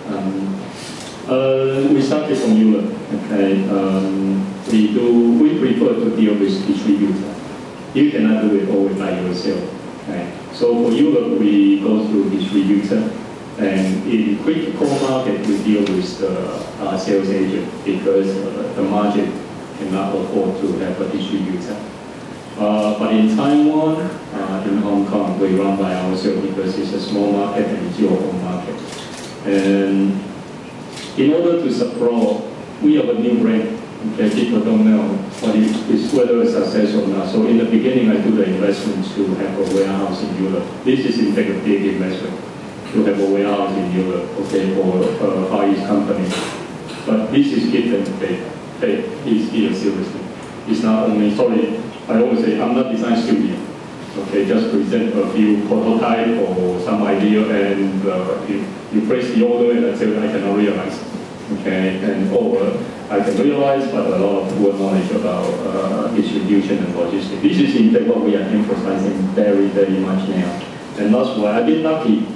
We started from Europe. Okay? We prefer to deal with distributor. You cannot do it all by yourself. Okay? So for Europe, we go through distributor. And in critical market, we deal with the sales agent because the margin cannot afford to have a distributor. But in Taiwan, in Hong Kong, we run by ourselves because it's a small market and it's your home market. And in order to support, we have a new brand. Okay, people don't know whether it's success or not. So in the beginning, I do the investment to have a warehouse in Europe. This is in fact a big investment to have a warehouse in Europe, okay, for a Far East company. But this is give and take. It's here seriously. It's not only, sorry, I always say I'm not design studio. Okay, just present a few prototype or some idea and you place the order and I tell you I cannot realize. Okay, and I can realize, but a lot of poor knowledge about distribution and logistics. This is in fact what we are emphasizing very, very much now. And that's why I've been lucky.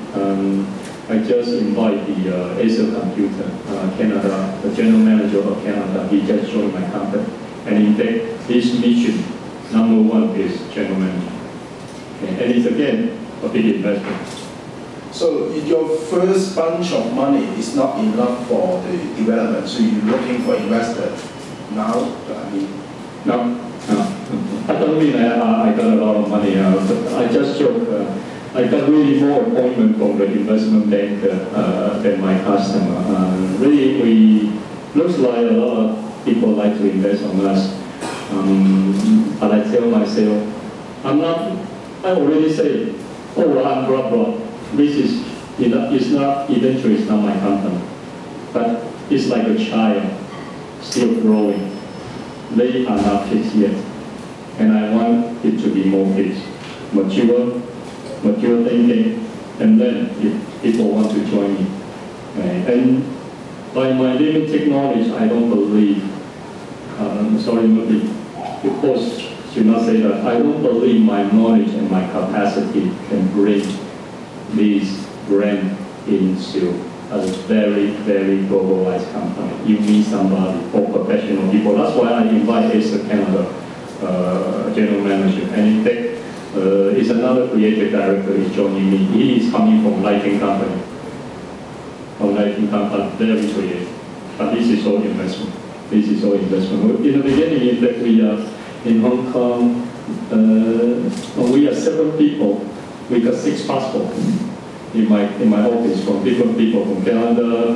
I just invited the Acer Computer, Canada, the general manager of Canada. He just joined my company. And in fact, his mission, number one, is general manager. Okay. And it's again a big investment.
So your first bunch of money is not enough for the development, so you're looking for investor now?
No. I don't mean I got a lot of money. I just joke. I got really more appointment from the investment bank than my customer. Really, looks like a lot of people like to invest on us. But I tell myself, I already say, I'm blah. It's not, eventually it's not my company. But it's like a child, still growing. They are not kids yet. And I want it to be more kids. Mature thinking, and then if people want to join me. And by my limited knowledge, I don't believe, of course, should not say that, I don't believe my knowledge and my capacity can bring this brand into a very, very globalized company. You need somebody or professional people. That's why I invite Acer Canada general manager. And in fact, is another creative director is joining me. He is coming from lighting company. Very creative. But this is all investment. In the beginning, in fact, we are in Hong Kong. We are 7 people. We got 6 passports in my office from different people from Canada,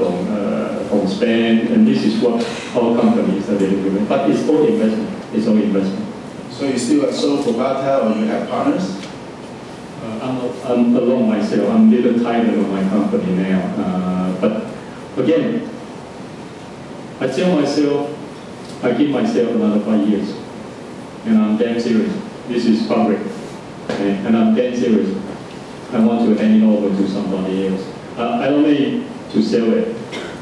from Spain, and this is what our company is doing. But it's all investment. So you still a sole proprietor or you have partners? I'm alone myself. I'm a little tired of my company now. But again, I tell myself, I give myself another 5 years. And I'm damn serious. This is public. Okay? And I'm damn serious. I want to hand it over to somebody else. I don't need to sell it,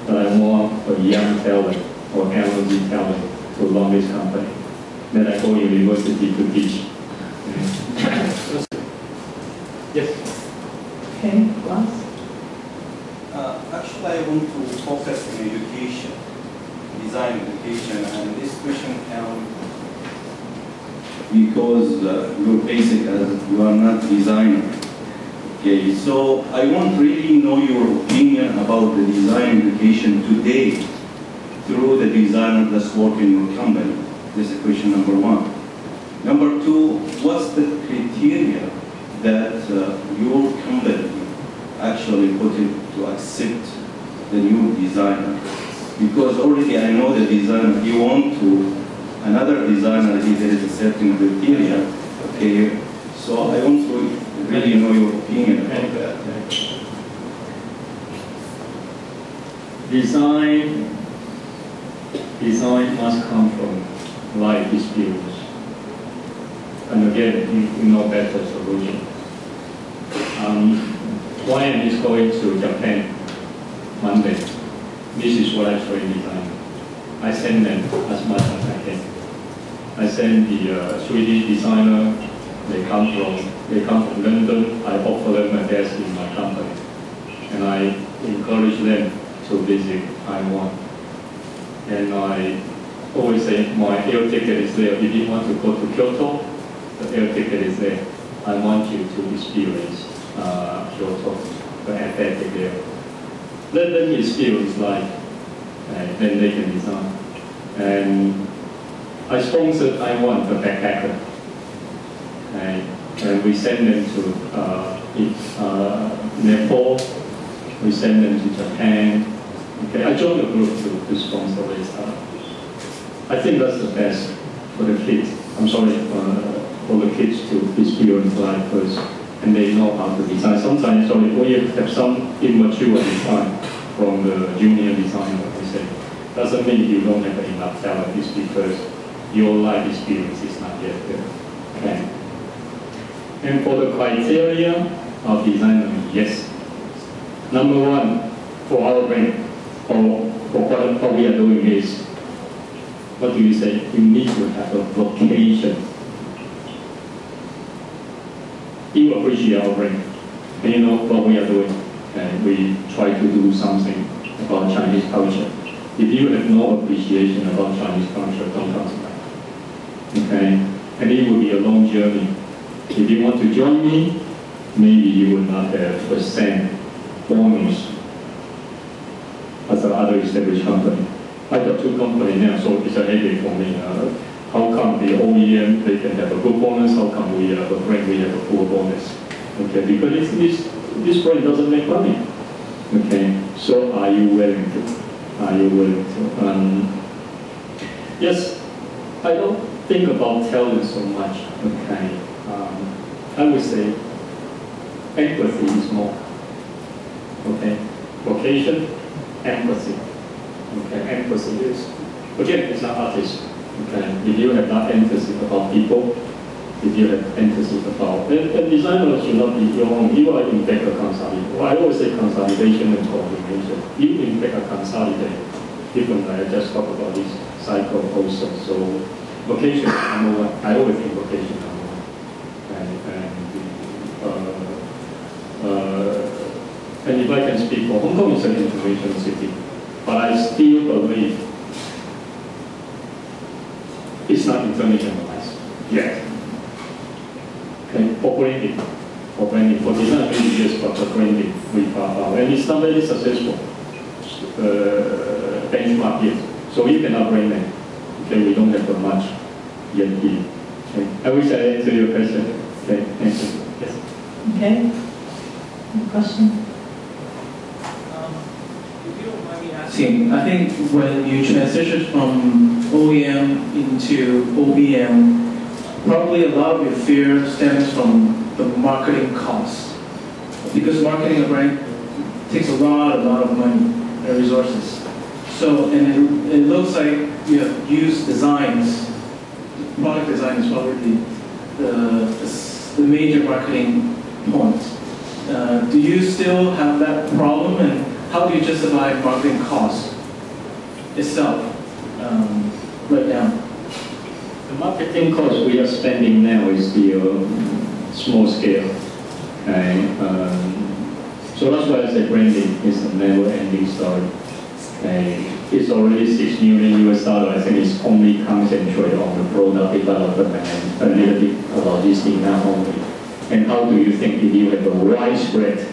but I want a young talent or energy talent to run this company. Then I go to university to teach. Yes.
Okay, last.
Actually, I want to focus on education, design education, and this question comes because you're basic as you are not designer. Okay, so I want to really know your opinion about the design education today through the designer that's working in your company. This is question number 1. Number 2, what's the criteria that your company actually put it to accept the new designer? Because already I know the designer, you want to, another designer, there is a certain criteria, okay? So I want to really know your opinion about that.
Design must come from life experience. And again, you know better solution. Client is going to Japan Monday. This is what I train design. I send them as much as I can. I send the 3D designer. They come from London. I offer them a desk in my company, and I encourage them to visit Taiwan. And I always say my air ticket is there. If you want to go to Kyoto, the air ticket is there. I want you to experience Kyoto. aesthetic there. Then his skill is like, then they can design. And I sponsored Taiwan, the backpacker. And we send them to Nepal, we send them to Japan. Okay, I joined the group to sponsor this. I think that's the best for the kids. I'm sorry, for the kids to experience life first, and they know how to design. Sometimes, sorry, we have some immature design from the junior designer, we say. Doesn't mean you don't have enough talent, it's because your life experience is not yet there. Okay. And for the criteria of designer, yes. Number one, for our brand, or for what we are doing is, what do you say? You need to have a vocation. You appreciate our brand, and you know what we are doing, and we try to do something about Chinese culture. If you have no appreciation about Chinese culture, don't come to me. Okay? And it will be a long journey. If you want to join me, maybe you will not have a cent bonus as the other established company. I got two companies now, so it's a headache for me. How come the OEM, they can have a good bonus? How come we have a brand, we have a poor bonus? Okay, because this brand doesn't make money. Okay, so are you willing to? Are you willing to? Yes, I don't think about talent so much. Okay, I would say empathy is more. Okay, vocation, empathy. Okay, empathy is, again, it's not artist. Okay, if you have that empathy about people, if you have empathy about, and designer should not be your own. You are in fact a consolidator. Well, I always say consolidation and coordination. You in fact a consolidator. Even I just talk about this cycle also. So vocation is number one. I always think vocation is number one. And if I can speak for Hong Kong is an information city, but I still believe it's not internationalized yet. Okay, for branding, for design, maybe yes, but for branding, and it's not very successful. Benchmark yet, so you cannot brand them. Okay, we don't have much yet here. Okay. I wish I answered your question. Okay, thank you. Yes.
Okay. Any question?
If you don't mind me asking, I think when you transition from OEM into OBM, probably a lot of your fear stems from the marketing costs. Because marketing a brand takes a lot of money and resources. So, and it looks like you have used designs. Product design is probably the major marketing point. Do you still have that problem, and how do you justify marketing costs itself right now?
The marketing cost we are spending now is the small scale. So that's why I say branding is a never-ending story. It's already $6 million US. I think it's only concentrated on the product development and a little bit of logistics now only. And how do you think if you have a widespread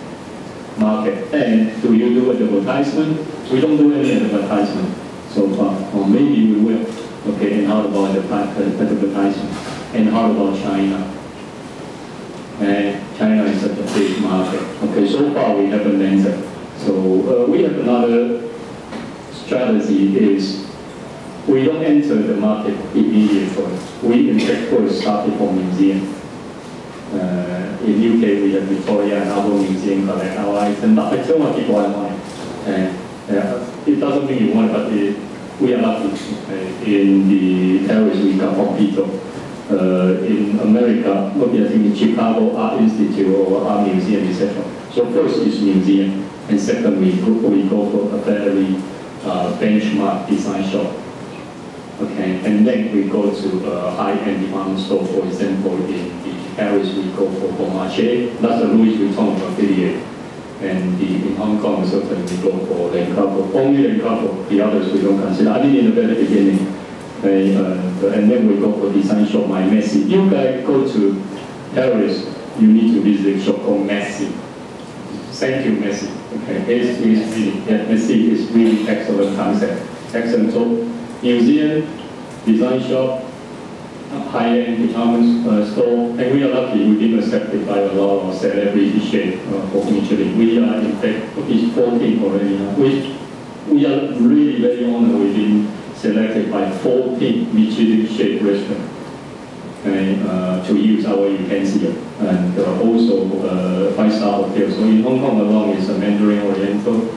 market? And do you do advertisement? We don't do any advertisement so far, or maybe we will. Okay, and how about advertisement? And how about China? And China is such a big market. Okay, so far we haven't entered. So we have another strategy is we don't enter the market immediately. We in fact first started from museum. In UK we have Victoria and Albert Museum collect our items, but I tell my people I want it. It doesn't mean you want it, but we are lucky. In the Paris we got Pompidou. In America, maybe I think in Chicago Art Institute or Art Museum, etc. So first is museum, and second we go for a very benchmark design shop. Okay, and then we go to a high-end department store. For example, in Paris we go for Beaumarchais, that's the Louis Vuitton affiliate. And in Hong Kong certainly we go for Lancôme. Only Lancôme, the others we don't consider. I did in the very beginning. And then we go for design shop, my Messi. You guys go to Paris, you need to visit a shop called Messi. thank you, Messi. Okay, Messi is really excellent concept, excellent. So, museum, design shop, high-end department store, and we are lucky we've been accepted by a lot of celebrity chefs for Michelin. We are in fact 14 already. We are really very honored we've been selected by 14 Michelin chef restaurants to use our utensil, and also 5-star hotels. So in Hong Kong alone is Mandarin Oriental,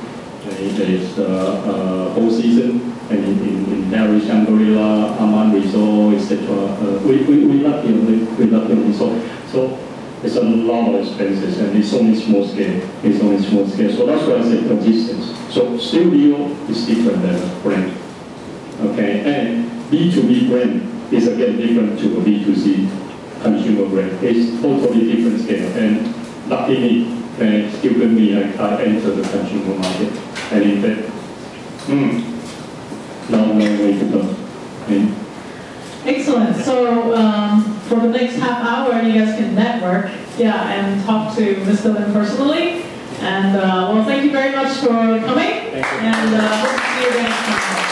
it is Four Seasons, and in Paris, Shangri-La, Aman Resort, etc. We love it. So it's a lot of expenses, and it's only small scale. So that's why I say consistence. So studio is different than a brand. Okay, and B2B brand is again different to a B2C consumer brand. It's totally different scale. And luckily, still with me, I entered the consumer market. And in fact, long way to go. Okay.
Excellent. So for the next half hour, you guys can network, and talk to Mr. Lin personally. And well, thank you very much for coming.
Thank you.
And hope to see you again next time.